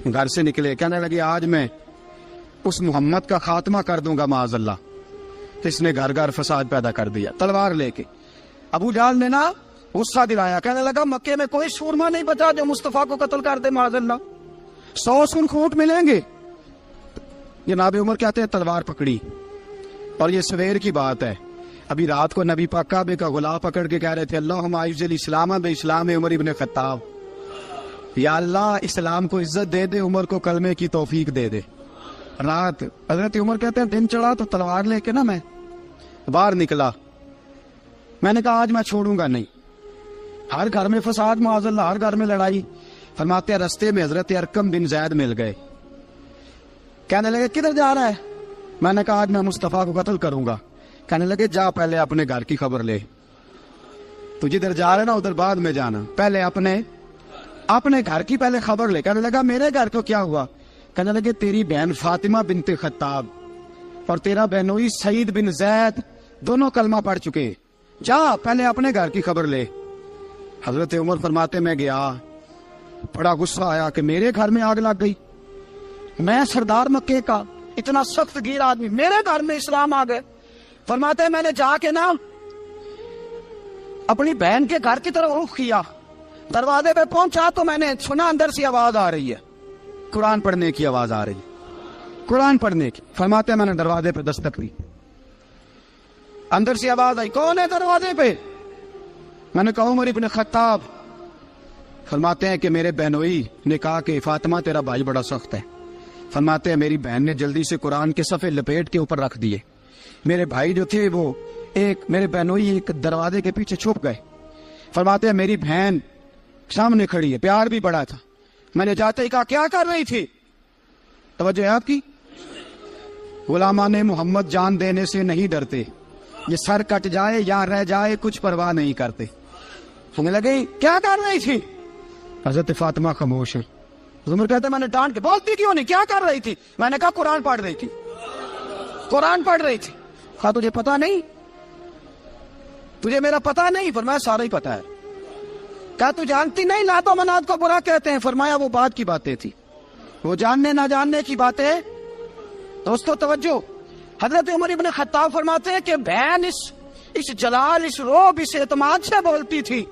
گھر سے نکلے, کہنے لگے آج میں اس محمد کا خاتمہ کر دوں گا معاذ اللہ, اس نے گھر گھر فساد پیدا کر دیا تلوار لے کے. ابو جہل نے نا غصہ دلایا, کہنے لگا مکے میں کوئی سورما نہیں بچا جو مصطفیٰ کو قتل کر دے معاذ اللہ, 100 سن کھوٹ ملیں گے. جناب عمر کہتے ہیں تلوار پکڑی, اور یہ سویر کی بات ہے, ابھی رات کو نبی پاک کعبے کا غلاف پکڑ کے کہہ رہے تھے اللہم اعز الاسلام باسلام عمر ابن خطاب, یا اللہ اسلام کو عزت دے دے, عمر کو کلمے کی توفیق دے دے. رات حضرت عمر کہتے ہیں دن چڑھا تو تلوار لے کے نا میں باہر نکلا, میں نے کہا آج میں چھوڑوں گا نہیں, ہر گھر میں فساد معاذ اللہ, ہر گھر میں لڑائی. فرماتے ہیں رستے میں حضرت ارقم بن زید مل گئے, کہنے لگے کدھر جا رہا ہے؟ میں نے کہا آج میں مصطفیٰ کو قتل کروں گا. کہنے لگے جا پہلے اپنے گھر کی خبر لے, تو جدھر جا رہے نا ادھر بعد میں جانا, پہلے اپنے گھر کی پہلے خبر لے. کہنے لگا میرے گھر کو کیا ہوا؟ کہنے لگے تیری بہن فاطمہ بنت خطاب اور تیرا بہنوئی سعید بن زید دونوں کلمہ پڑھ چکے, جا پہلے اپنے گھر کی خبر لے. حضرت عمر فرماتے میں گیا, بڑا غصہ آیا کہ میرے گھر میں آگ لگ گئی, میں سردار مکے کا اتنا سخت گیر آدمی, میرے گھر میں اسلام آ گئے. فرماتے ہیں میں نے جا کے نا اپنی بہن کے گھر کی طرف رخ کیا, دروازے پہ پہنچا تو میں نے سنا اندر سے آواز آ رہی ہے, قرآن پڑھنے کی آواز آ رہی ہے, قرآن پڑھنے کی. فرماتے ہیں میں نے دروازے پہ دستک دی, اندر سے آواز آئی کون ہے دروازے پہ؟ میں نے کہا عمر ابن خطاب. فرماتے ہیں کہ میرے بہنوئی نے کہا کہ فاطمہ تیرا بھائی بڑا سخت ہے. فرماتے ہیں میری بہن نے جلدی سے قرآن کے صفحے لپیٹ کے اوپر رکھ دیے. میرے بھائی جو تھے وہ میرے بہنوئی ایک دروازے کے پیچھے چھپ گئے. فرماتے ہیں میری بہن سامنے کھڑی ہے, پیار بھی بڑا تھا. میں نے جاتے ہی کہا کیا کر رہی تھی؟ توجہ ہے آپ کی؟ غلامان محمد جان دینے سے نہیں ڈرتے, یہ سر کٹ جائے یا رہ جائے کچھ پرواہ نہیں کرتے. ہمیں لگے کیا کر رہی تھی؟ حضرت فاطمہ خاموش ہے. عمر کہتے ہیں میں نے ڈانٹ کے, بولتی کیوں نہیں, کیا کر رہی تھی؟ میں نے کہا قرآن پڑھ رہی تھی, قرآن پڑھ رہی تھی. کہا تجھے پتا نہیں, تجھے میرا پتا نہیں؟ فرمایا سارا ہی پتا ہے. کہا تو جانتی نہیں لات و منات کو برا کہتے ہیں؟ فرمایا وہ بات کی باتیں تھی, وہ جاننے نہ جاننے کی باتیں. دوستو توجہ, حضرت عمر ابن خطاب فرماتے ہیں کہ بہن اس جلال, اس روب, اس اعتماد سے بولتی تھی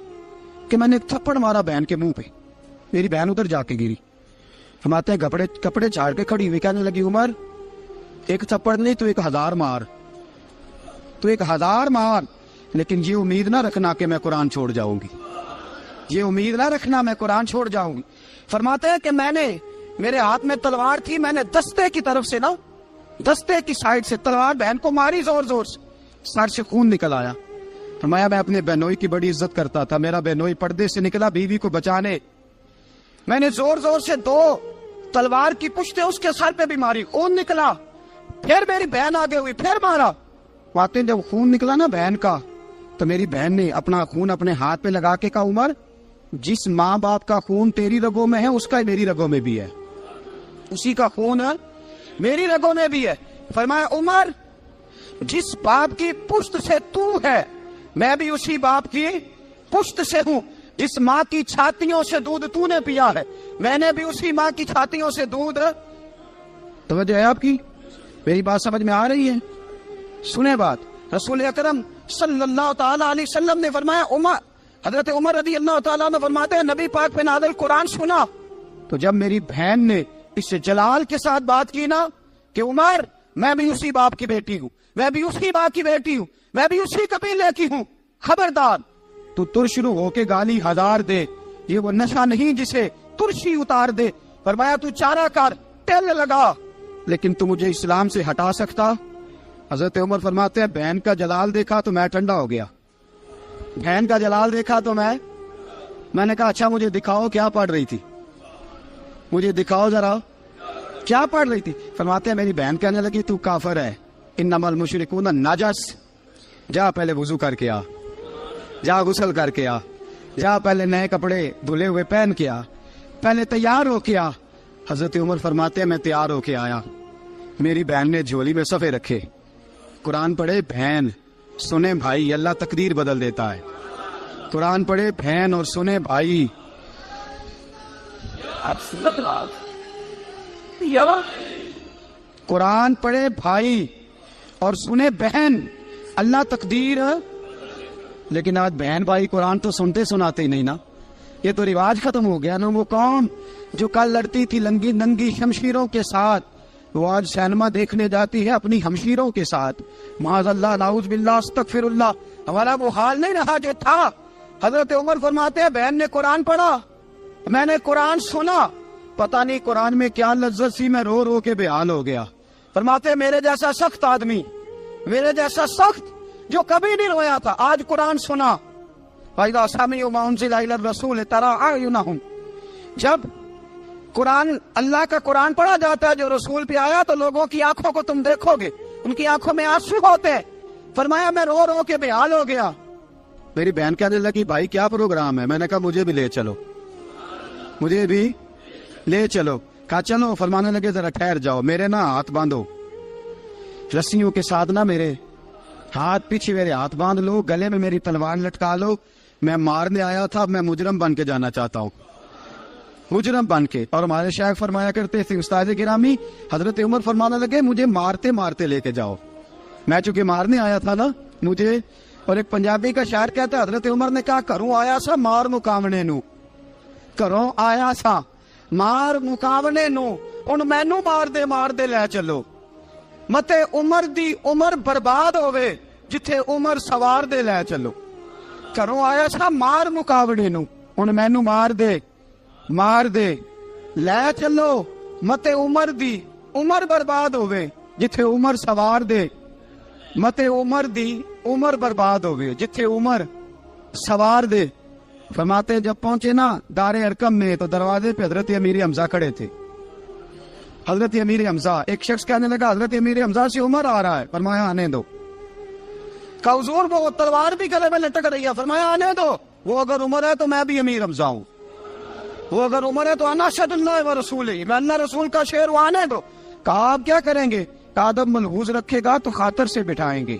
کہ میں نے ایک تھپڑ مارا بہن کے منہ پہ, میری بہن ادھر جا کے گری. فرماتے ہیں کپڑے جھاڑ کے کھڑی ہوئی, کہنے لگی عمر ایک تھپڑ نہیں تو 1000 مار, تو 1000 مار, لیکن یہ امید نہ رکھنا کہ میں قرآن چھوڑ جاؤں گی, یہ امید نہ رکھنا میں قرآن چھوڑ جاؤں گی. فرماتے ہیں کہ میرے ہاتھ میں تلوار تھی, میں نے دستے کی طرف سے نا, دستے کی سائڈ سے تلوار بہن کو ماری زور زور سے, سر سے خون نکل آیا. فرمایا میں اپنے بہنوئی کی بڑی عزت کرتا تھا, میرا بہنوئی پردے سے نکلا بیوی کو بچانے, میں نے زور زور سے 2 تلوار کی پشتیں اس کے سر پہ بھی ماری, خون نکلا, پھر میری بہن آگے ہوئی, پھر مارا. واقعی جب خون نکلا نا بہن کا, تو میری بہن نے اپنا خون اپنے ہاتھ پہ لگا کے کہا عمر جس ماں باپ کا خون تیری رگوں میں ہے اس کا میری رگوں میں بھی ہے, اسی کا خون میری رگوں میں بھی ہے. فرمایا عمر جس باپ کی پشت سے تو ہے میں بھی اسی باپ کی پشت سے ہوں, جس ماں کی چھاتیوں سے دودھ تو نے پیا ہے میں نے بھی اسی ماں کی چھاتیوں سے دودھ. توجہ ہے آپ کی؟ میری بات سمجھ میں آ رہی ہے؟ سنیں بات. رسول اکرم صلی اللہ تعالی علیہ وسلم نے فرمایا, حضرت عمر رضی اللہ تعالیٰ نے فرماتے ہیں نبی پاک پہ نازل قرآن سنا تو جب میری بہن نے اس جلال کے ساتھ بات کی نا کہ عمر میں بھی اسی باپ کی بیٹی ہوں, میں بھی اسی باپ کی بیٹی ہوں, میں بھی اسی قبیلے کی ہوں, خبردار تو ترشرو ہو کے گالی 1000 دے, یہ وہ نشہ نہیں جسے ترشی اتار دے. فرمایا تو چارہ کر, ٹیل لگا, لیکن تو مجھے اسلام سے ہٹا سکتا؟ حضرت عمر فرماتے ہیں بہن کا جلال دیکھا تو میں ٹھنڈا ہو گیا, بہن کا جلال دیکھا تو میں نے کہا اچھا مجھے دکھاؤ کیا پڑھ رہی تھی, مجھے دکھاؤ ذرا کیا پڑھ رہی تھی. فرماتے ہیں میری بہن کہنے لگی تو کافر ہے, انما المشرکون نجس, جا پہلے وضو کر کے آ, جا غسل کر کے آ, جا پہلے نئے کپڑے دھلے ہوئے پہن کے آ, پہلے تیار ہو کے آ. حضرت عمر فرماتے ہیں میں تیار ہو کے آیا, میری بہن نے جھولی میں صفحے رکھے, قرآن پڑھے بہن, سنے بھائی, اللہ تقدیر بدل دیتا ہے. قرآن پڑھے بہن اور سنے بھائی. قرآن پڑھے بھائی اور سنے بہن، اللہ تقدیر. لیکن آج بہن بھائی قرآن تو سنتے سناتے ہی نہیں نا. یہ تو رواج ختم ہو گیا نا. وہ قوم جو کل لڑتی تھی ننگی شمشیروں کے ساتھ، وہ آج سینما دیکھنے جاتی ہے اپنی ہمشیروں کے ساتھ. معاذ اللہ، نعوذ باللہ، استغفر اللہ. ہمارا وہ حال نہیں رہا جو تھا. حضرت عمر فرماتے ہیں بہن نے قرآن پڑھا، میں نے قرآن سنا، پتہ نہیں قرآن میں کیا لذت سی، میں رو رو کے بے حال ہو گیا. فرماتے ہیں میرے جیسا سخت آدمی، میرے جیسا سخت جو کبھی نہیں رویا تھا، آج قرآن سنا. فَإِذَا سَمِعُوا مَا أُنزِلَ إِلَى الرَّسُولِ تَرَىٰ أَعْيُنَهُمْ، جب قرآن، اللہ کا قرآن پڑھا جاتا ہے جو رسول پہ آیا، تو لوگوں کی آنکھوں کو تم دیکھو گے، ان کی آنکھوں میں آنسو ہوتے ہیں. فرمایا میں رو رو کے بے حال ہو گیا. میری بہن کہنے لگی بھائی کیا پروگرام ہے؟ میں نے کہا مجھے بھی لے چلو، مجھے بھی لے چلو. کہا چلو. فرمانے لگے ذرا ٹھہر جاؤ، میرے نا ہاتھ باندھو رسیوں کے ساتھ، نا میرے ہاتھ پیچھے میرے ہاتھ باندھ لو، گلے میں میری تلوار لٹکا لو. میں مارنے آیا تھا، میں مجرم بن کے جانا چاہتا ہوں، مجرم بن کے. اور ہمارے شیخ فرمایا کرتے تھے استاد گرامی، حضرت عمر فرمانے لگے مجھے مارتے مارتے لے کے جاؤ. میں چونکہ مارنے آیا تھا نا مجھے. اور ایک پنجابی کا شاعر کہتا ہے حضرت عمر نے کہا گھروں آیا سا مار مکاونے نو، گھروں آیا سا مار مکاونے نو، ان مینو مار دے لے چلو. متے عمر دی عمر برباد ہوئے جتھے عمر سوار دے لے چلو. گھروں آیا سا مار مکاونے نو، ان مینو مار دے لے چلو. متے عمر دی عمر برباد ہوئے جتھے عمر سوار دے، متے عمر دی عمر برباد ہوئے جتھے عمر سوار دے. فرماتے جب پہنچے نا دار ارقم میں تو دروازے پہ حضرت امیر حمزہ کھڑے تھے. حضرت امیر حمزہ، ایک شخص کہنے لگا حضرت امیر حمزہ سے عمر آ رہا ہے. فرمایا آنے دو. کہا حضور وہ تلوار بھی گلے میں لٹک رہی ہے. فرمایا آنے دو. وہ اگر عمر ہے تو میں بھی امیر حمزہ ہوں، وہ اگر عمر ہے تو انا اشہد اللہ و رسولہ، میں اللہ رسول کا شعر ہوں، آنے دو. کہا آپ کیا کریں گے؟ کہا ادب ملحوظ رکھے گا تو خاطر سے بٹھائیں گے،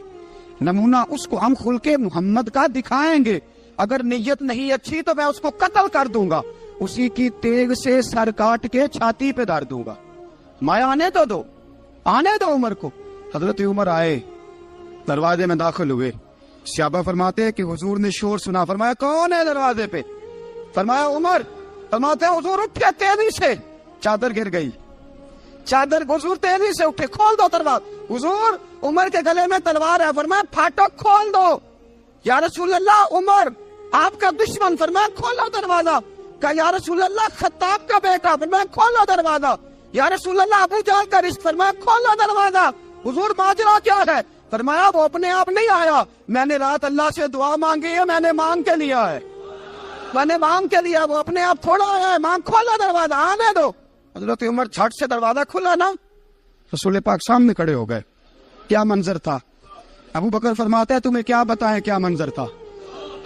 نمونہ اس کو ہم خلق محمد کا دکھائیں گے، اگر نیت نہیں اچھی تو میں اس کو قتل کر دوں گا، اسی کی تیغ سے سر کاٹ کے چھاتی پہ دھر دوں گا. میں آنے تو دو، آنے دو عمر کو. حضرت عمر آئے، دروازے میں داخل ہوئے. صحابہ فرماتے ہیں کہ حضور نے شور سنا. فرمایا کون ہے دروازے پہ؟ فرمایا عمر. فرماتے ہیں حضور اٹھے تیزی سے، چادر گر گئی، چادر. حضور تیزی سے اٹھے، کھول دو دروازہ. حضور عمر کے گلے میں تلوار ہے. فرمایا پھاٹک کھول دو. یا رسول اللہ عمر آپ کا دشمن. فرمایا کھولو دروازہ. کہا یا رسول اللہ خطاب کا بیٹا. فرمایا کھولو دروازہ. یا رسول اللہ ابو جہل کا رشت. فرمایا کھولو دروازہ. حضور ماجرا کیا ہے؟ فرمایا وہ اپنے آپ نہیں آیا، میں نے رات اللہ سے دعا مانگی ہے، میں نے مانگ کے لیا ہے، میں نے مانگ کے لیا، وہ اپنے آپ تھوڑا آیا ہے. مانگ. کھولا دروازہ، آنے دو. حضرت عمر جھٹ سے دروازہ کھلا نا، رسول پاک سامنے کھڑے ہو گئے. کیا منظر تھا. ابو بکر فرماتے ہیں تمہیں کیا بتائیں کیا منظر تھا.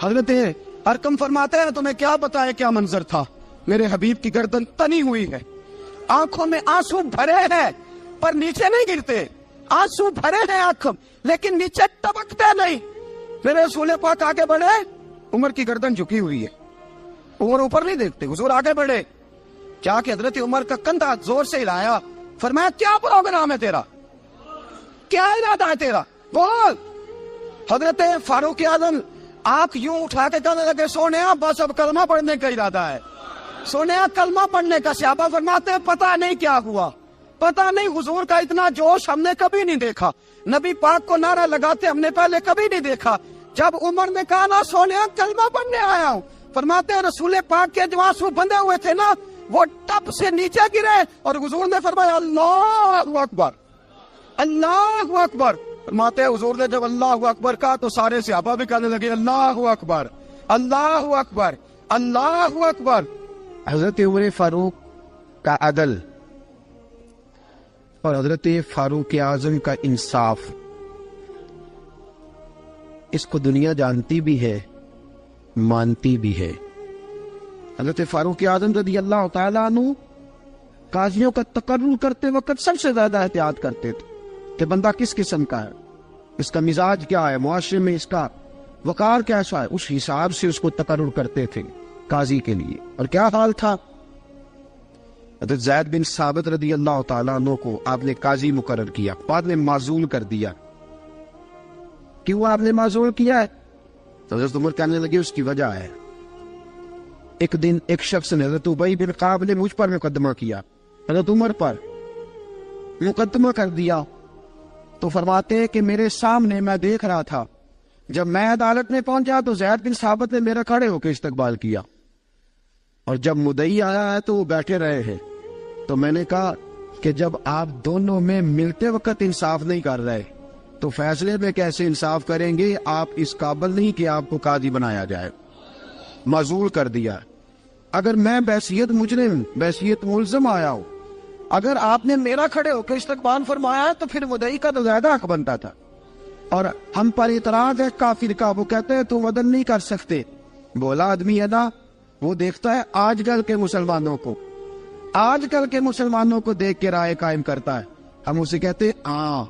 حضرت ارقم فرماتے ہیں تمہیں کیا بتائیں کیا منظر تھا. میرے حبیب کی گردن تنی ہوئی ہے، آنکھوں میں آنسو بھرے ہیں پر نیچے نہیں گرتے. آنسو بھرے ہیں آنکھوں لیکن نیچے ٹپکتے نہیں. میرے رسول پاک آگے بڑھے، عمر کی گردن جھکی ہوئی ہے، عمر اوپر نہیں دیکھتے. حضور آگے بڑھے، کیا کہ حضرت عمر کا کندھا زور سے ہلایا. فرمایا کیا پروگرام ہے تیرا، کیا ارادہ ہے تیرا، بول. حضرت فاروق اعظم آنکھ یوں اٹھا کے کہنے لگے سونیا بس اب کلمہ پڑھنے کا ارادہ ہے، سونیا کلمہ پڑھنے کا. صحابہ فرماتے ہیں پتہ نہیں کیا ہوا، پتہ نہیں. حضور کا اتنا جوش ہم نے کبھی نہیں دیکھا، نبی پاک کو نعرہ لگاتے ہم نے پہلے کبھی نہیں دیکھا. جب عمر نے کہا نا سونیا کلمہ پڑھنے آیا ہوں، فرماتے ہیں رسول پاک کے جو آنسو بندے ہوئے تھے نا وہ ٹپ سے نیچے گرے اور حضور نے فرمایا اللہ اکبر، اللہ اکبر. فرماتے ہیں حضور نے جب اللہ اکبر کہا تو سارے صحابہ بھی کہنے لگے اللہ اکبر، اللہ اکبر، اللہ اکبر. حضرت عمر فاروق کا عدل اور حضرت فاروق اعظم کا انصاف، اس کو دنیا جانتی بھی ہے، مانتی بھی ہے. حضرت فاروق اعظم رضی اللہ تعالیٰ عنہ قاضیوں کا تقرر کرتے وقت سب سے زیادہ احتیاط کرتے تھے کہ بندہ کس قسم کا ہے، اس کا مزاج کیا ہے، معاشرے میں اس کا وقار کیسا ہے، اس حساب سے اس کو تقرر کرتے تھے قاضی کے لیے. اور کیا حال تھا، حضرت زید بن ثابت رضی اللہ تعالیٰ عنہ کو آپ نے قاضی مقرر کیا، بعد میں معزول کر دیا۔ کیوں آپ نے معزول کیا ہے؟ تو حضرت عمر کہنے لگے اس کی وجہ ہے، ایک دن ایک شخص نے حضرت ابی بن کعب نے مجھ پر مقدمہ کیا، حضرت عمر پر مقدمہ کر دیا، تو فرماتے ہیں کہ میرے سامنے میں دیکھ رہا تھا، جب میں عدالت میں پہنچا تو زید بن ثابت نے میرا کھڑے ہو کے استقبال کیا، اور جب مدعی آیا ہے تو وہ بیٹھے رہے ہیں۔ تو میں نے کہا کہ جب آپ دونوں میں ملتے وقت انصاف نہیں کر رہے تو فیصلے میں کیسے انصاف کریں گے؟ آپ اس قابل نہیں کہ آپ کو قاضی بنایا جائے، معزول کر دیا۔ اگر میں بحیثیت مجرم، بحیثیت ملزم آیا ہوں، اگر آپ نے میرا کھڑے ہو کے استقبال فرمایا ہے تو پھر مدعی کا تو زیادہ حق بنتا تھا۔ اور ہم پر اعتراض ہے کافر کا، وہ کہتے ہیں تم عدل نہیں کر سکتے۔ بولا آدمی ہے نا، وہ دیکھتا ہے آج کل کے مسلمانوں کو، آج کل کے مسلمانوں کو دیکھ کے رائے قائم کرتا ہے۔ ہم اسے کہتے ہیں ہاں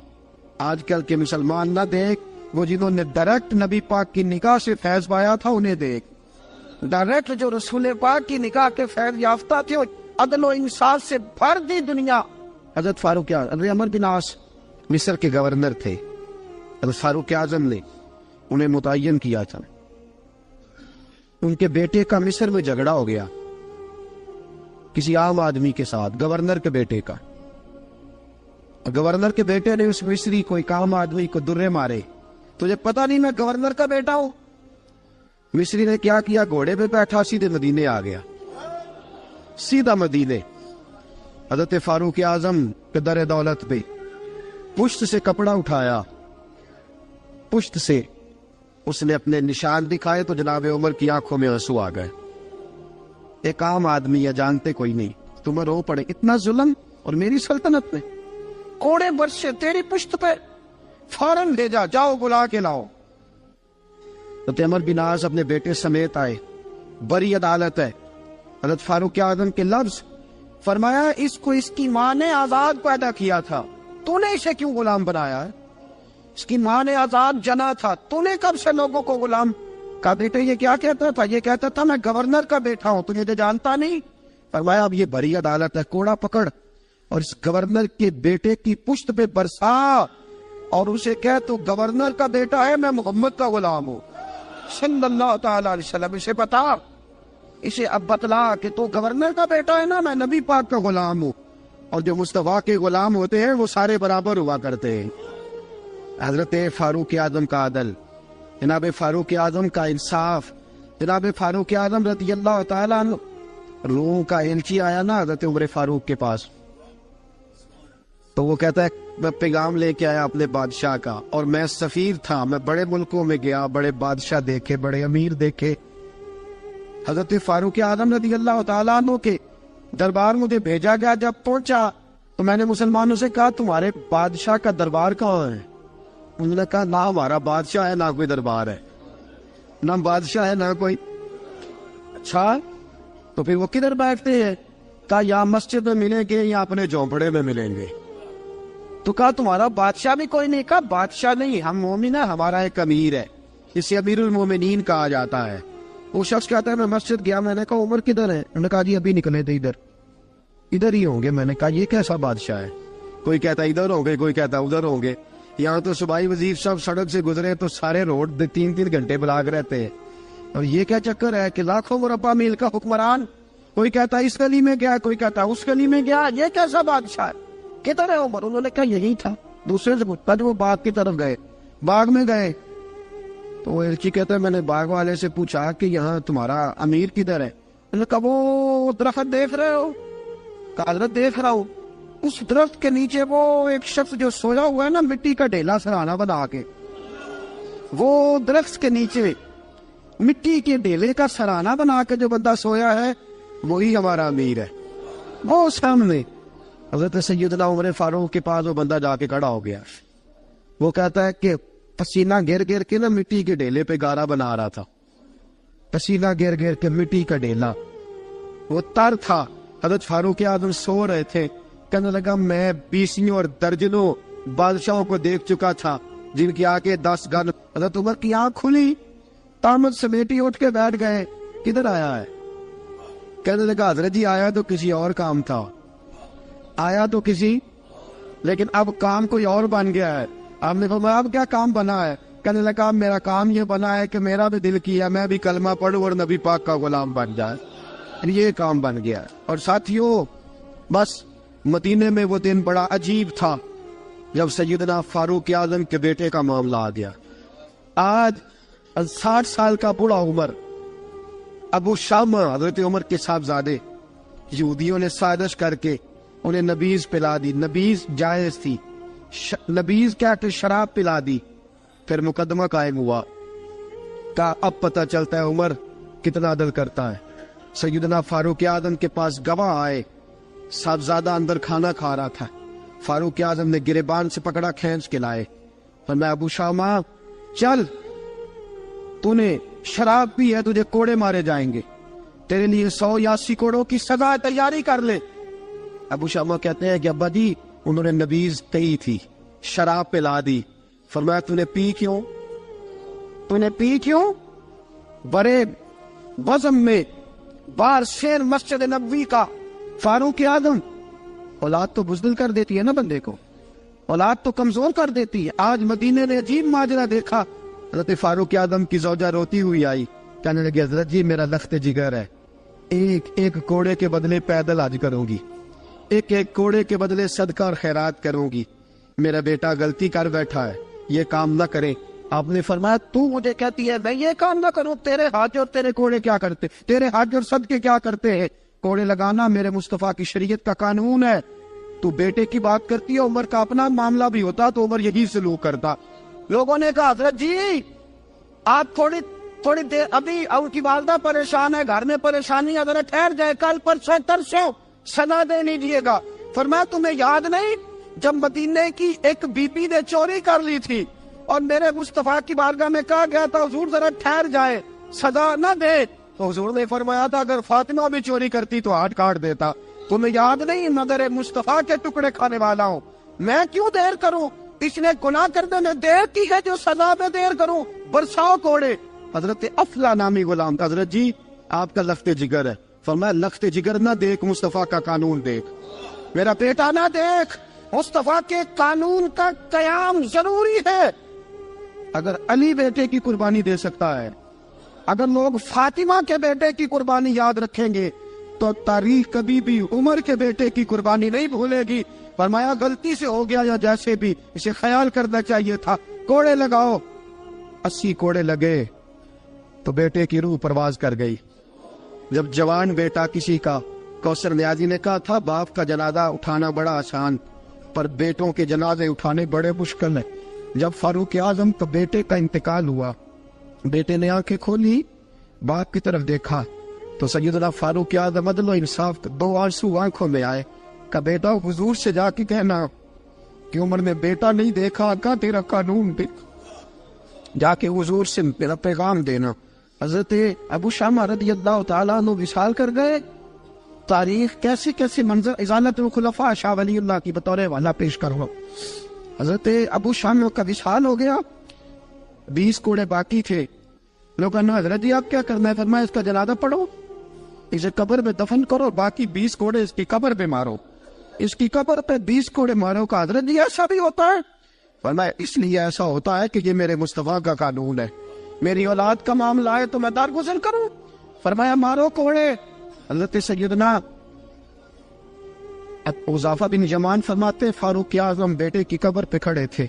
آج کل کے مسلمان نہ دیکھ، وہ جنہوں نے ڈائریکٹ نبی پاک کی نکاح سے فیض پایا تھا انہیں دیکھ، ڈائریکٹ جو رسول پاک کی نکاح کے فیض یافتہ تھے، عدل و انصاف سے بھر دی دنیا۔ حضرت فاروق اعظم عمر بن عاص مصر کے گورنر تھے، حضرت فاروق اعظم نے انہیں متعین کیا تھا۔ ان کے بیٹے کا مصر میں جھگڑا ہو گیا کسی عام آدمی کے ساتھ، گورنر کے بیٹے کا۔ گورنر کے بیٹے نے اس مصری کو ایک عام آدمی کو درے مارے، تجھے پتہ نہیں میں گورنر کا بیٹا ہوں؟ مصری نے کیا کیا، گھوڑے پہ بیٹھا سیدھے مدینے آ گیا، سیدھا مدینے۔ حضرت فاروق اعظم کے در دولت پہ پشت سے کپڑا اٹھایا، پشت سے اس نے اپنے نشان دکھائے تو جناب عمر کی آنکھوں میں آنسو آ گئے۔ ایک عام آدمی ہے، جانتے کوئی نہیں، تمہیں رو پڑے، اتنا ظلم اور میری سلطنت میں، کوڑے برسے تیری پشت پہ، فوراً بھیجا، جاؤ بلا کے لاؤ۔ حضرت عمر بن عاص اپنے بیٹے سمیت آئے، بڑی عدالت ہے۔ حضرت فاروق اعظم کے لفظ، فرمایا اس کو اس کی ماں نے آزاد پیدا کیا تھا، تو نے اسے کیوں غلام بنایا ہے؟ اس کی ماں نے آزاد جنا تھا، تو نے کب سے لوگوں کو غلام کا؟ بیٹے یہ کیا کہتا تھا؟ یہ کہتا تھا میں گورنر کا بیٹا ہوں، تجھے تو جانتا نہیں۔ فرمایا اب یہ بڑی عدالت ہے، کوڑا پکڑ اور اس گورنر کے بیٹے کی پشت پہ برسا اور اسے کہہ تو گورنر کا بیٹا ہے، میں محمد کا غلام ہوں صلی اللہ تعالی علیہ وسلم۔ اسے بتا، اسے اب بتلا کہ تو گورنر کا بیٹا ہے نا، میں نبی پاک کا غلام ہوں، اور جو مصطفیٰ کے غلام ہوتے ہیں وہ سارے برابر ہوا کرتے ہیں۔ حضرت فاروق اعظم کا عدل، جناب فاروق اعظم کا انصاف، جناب فاروق اعظم رضی اللہ تعالیٰ عنہ۔ روم کا ایلچی آیا نا حضرت عمر فاروق کے پاس، تو وہ کہتا ہے میں پیغام لے کے آیا اپنے بادشاہ کا، اور میں سفیر تھا، میں بڑے ملکوں میں گیا، بڑے بادشاہ دیکھے، بڑے امیر دیکھے۔ حضرت فاروق اعظم رضی اللہ تعالیٰ عنہ کے دربار مجھے بھیجا گیا، جب پہنچا تو میں نے مسلمانوں سے کہا تمہارے بادشاہ کا دربار کہاں ہے؟ انہوں نے کہا نہ ہمارا بادشاہ ہے نہ کوئی دربار ہے، نہ بادشاہ ہے نہ کوئی۔ اچھا تو پھر وہ کدھر بیٹھتے ہیں؟ کہا یا مسجد میں ملیں گے یا اپنے جھونپڑے میں ملیں گے۔ تو کہا تمہارا بادشاہ بھی کوئی نہیں؟ کہا بادشاہ نہیں، ہم مومن ہیں، ہمارا ایک امیر ہے، جسے امیر المومنین کہا جاتا ہے۔ وہ شخص کہتا ہے میں مسجد گیا، میں نے کہا عمر کدھر ہے؟ انہوں نے کہا جی ابھی نکلے تھے، ادھر ہی ہوں گے۔ میں نے کہا یہ کیسا بادشاہ ہے؟ کوئی کہتا ادھر ہوں گے، کوئی کہتا ادھر ہوں گے۔ یہاں تو صوبائی وزیر صاحب سڑک سے گزرے تو سارے روڈ 3 گھنٹے بلاک رہتے ہیں، اور یہ کیا چکر ہے کہ لاکھوں مربع میل کا حکمران، کوئی کہتا اس گلی میں گیا، کوئی کہتا اس گلی میں گیا، یہ کیسا بادشاہ ہے؟ کدھر ہے عمر؟ انہوں نے کہا یہی تھا۔ دوسرے سے پوچھتا جو وہ باغ کی طرف گئے، باغ میں گئے تو وہ ایلچی کہتا ہے میں نے باغ والے سے پوچھا کہ یہاں تمہارا امیر کدھر ہے؟ انہوں نے کہا وہ درخت دیکھ رہے ہو؟ کہا حضرت دیکھ رہا ہوں۔ اس درخت کے نیچے وہ ایک شخص جو سویا ہوا ہے نا، مٹی کا ڈھیلا سرہانا بنا کے، وہ درخت کے نیچے مٹی کے ڈھیلے کا سرہانا بنا کے جو بندہ سویا ہے وہی ہمارا امیر ہے۔ وہ سامنے حضرت سیدنا عمر فاروق کے پاس وہ بندہ جا کے کھڑا ہو گیا، وہ کہتا ہے کہ پسینہ گر گر کے نا مٹی کے ڈھیلے پہ گارا بنا رہا تھا، پسینہ گر گر کے مٹی کا ڈھیلا، وہ تر تھا۔ حضرت فاروق اعظم سو رہے تھے، کہنے لگا میں 20 اور درجنوں بادشاہوں کو دیکھ چکا تھا جن کی آنکھیں 10 گن۔ حضرت عمر کی آنکھ کھلی، تامت سمیٹی اٹھ کے بیٹھ گئے، کدھر آیا ہے؟ کہنے لگا حضرت جی آیا تو کسی اور کام تھا، آیا تو کسی، لیکن اب کام کوئی اور بن گیا ہے. آپ نے فرمایا اب کیا کام بنا ہے؟ کہنے لگا میرا کام یہ بنا ہے کہ میرا بھی دل کیا میں بھی کلمہ پڑھوں اور نبی پاک کا غلام بن جائے. یہ کام بن گیا. اور ساتھیوں بس مدینے میں وہ دن بڑا عجیب تھا جب سیدنا فاروق اعظم کے بیٹے کا معاملہ آ گیا. آج 60 سال کا بوڑھا عمر ابو شامہ حضرت عمر کے صاحبزادے یہودیوں نے سازش کر کے انہیں نبیذ پلا دی. نبیذ جائز تھی، نبیذ کیا کہ شراب پلا دی. پھر مقدمہ قائم ہوا کہ اب پتہ چلتا ہے عمر کتنا عدل کرتا ہے. سیدنا فاروق اعظم کے پاس گواہ آئے، صاحبزادہ اندر کھانا کھا رہا تھا. فاروق اعظم نے گریبان سے پکڑا، کھینچ کے لائے. فرمایا ابو شامہ چل، تو نے شراب پی ہے، تجھے کوڑے مارے جائیں گے، تیرے لیے 100 یا 80 کوڑوں کی سزا تیاری کر لے. ابو شامہ کہتے ہیں کہ ابا جی انہوں نے نبیذ پی تھی، شراب پلا دی. فرمایا تو نے پی کیوں؟ تو نے پی کیوں؟ بڑے وزم میں بار شیر مسجد نبوی کا فاروق اعظم. اولاد تو بزدل کر دیتی ہے نا بندے کو، اولاد تو کمزور کر دیتی ہے. آج مدینے نے عجیب ماجرا دیکھا. حضرت فاروق اعظم کی زوجہ روتی ہوئی آئی، کہنے لگی حضرت جی میرا لخت جگر ہے، ایک کوڑے کے بدلے پیدل حج کروں گی، ایک کوڑے کے بدلے صدقہ اور خیرات کروں گی. میرا بیٹا غلطی کر بیٹھا ہے، یہ کام نہ کرے. آپ نے فرمایا تو مجھے کہتی ہے میں یہ کام نہ کروں؟ تیرے حج اور تیرے کوڑے کیا کرتے؟ تیرے حج اور صدقے کیا کرتے ہیں؟ کوڑے لگانا میرے مصطفیٰ کی شریعت کا قانون ہے. تو بیٹے کی بات کرتی ہے، عمر کا اپنا معاملہ بھی ہوتا تو عمر یہی سلوک کرتا. لوگوں نے کہا حضرت جی آپ تھوڑی دیر، ابھی ان کی والدہ پریشان ہے، گھر میں پریشانی، حضرت ٹھہر جائے، کل پرسوں ترسوں سنا دے نہیں دیے گا. فرمایا تمہیں یاد نہیں جب مدینے کی ایک بی بی نے چوری کر لی تھی اور میرے مصطفیٰ کی بارگاہ میں کہا گیا تھا حضور ذرا ٹھہر جائے، سزا نہ دے، تو حضور نے فرمایا تھا اگر فاطمہ بھی چوری کرتی تو ہاتھ کاٹ دیتا. تمہیں یاد نہیں مگر مصطفیٰ کے ٹکڑے کھانے والا ہوں، میں کیوں دیر کروں؟ اس نے گناہ کرنے میں دیر کی ہے جو سزا میں دیر کروں، برساؤ کوڑے. حضرت افلا نامی غلام، حضرت جی آپ کا لخت جگر ہے. فرمایا لخت جگر نہ دیکھ، مصطفیٰ کا قانون دیکھ. میرا بیٹا نہ دیکھ، مصطفیٰ کے قانون کا قیام ضروری ہے. اگر علی بیٹے کی قربانی دے سکتا ہے، اگر لوگ فاطمہ کے بیٹے کی قربانی یاد رکھیں گے تو تاریخ کبھی بھی عمر کے بیٹے کی قربانی نہیں بھولے گی. فرمایا غلطی سے ہو گیا یا جیسے بھی، اسے خیال کرنا چاہیے تھا. کوڑے لگاؤ. 80 کوڑے لگے تو بیٹے کی روح پرواز کر گئی. جب جوان بیٹا کسی کا، کوثر نیازی نے کہا تھا باپ کا جنازہ اٹھانا بڑا آسان پر بیٹوں کے جنازے اٹھانے بڑے مشکل ہیں. جب فاروق اعظم کا بیٹے کا انتقال ہوا، بیٹے نے آنکھیں کھولی، باپ کی طرف دیکھا تو سیدنا فاروق اعظم عدل و انصاف، 2 آنسو آنکھوں میں آئے. کہ بیٹا حضور سے جا کے کہنا کہ عمر نے بیٹا نہیں دیکھا، کا تیرا قانون دیکھ، جا کے حضور سے میرا پیغام دینا. حضرت ابو شامہ رضی اللہ تعالیٰ عنہ وصال کر گئے. تاریخ کیسے کیسے منظر ازالت الخلفاء شاہ ولی اللہ کی بطور والا پیش کرو. حضرت ابو شامہ کا وصال ہو گیا، 20 کوڑے باقی تھے. لوگ کہنا حضرت جی آپ کیا کرنا ہے؟ فرمایا اس کا جنازہ پڑھو، اسے قبر میں دفن کرو، باقی 20 کوڑے اس کی قبر پہ مارو، اس کی قبر پہ 20 کوڑے مارو. کا حضرت جی ایسا بھی ہوتا ہے؟ فرمایا اس لیے ایسا ہوتا ہے کہ یہ میرے مصطفیٰ کا قانون ہے، میری اولاد کا معاملہ ہے تو میں درگزر کروں. فرمایا مارو کوڑے. حضرت سیدنا حذیفہ بن یمان فرماتے فاروق اعظم بیٹے کی قبر پہ کھڑے تھے،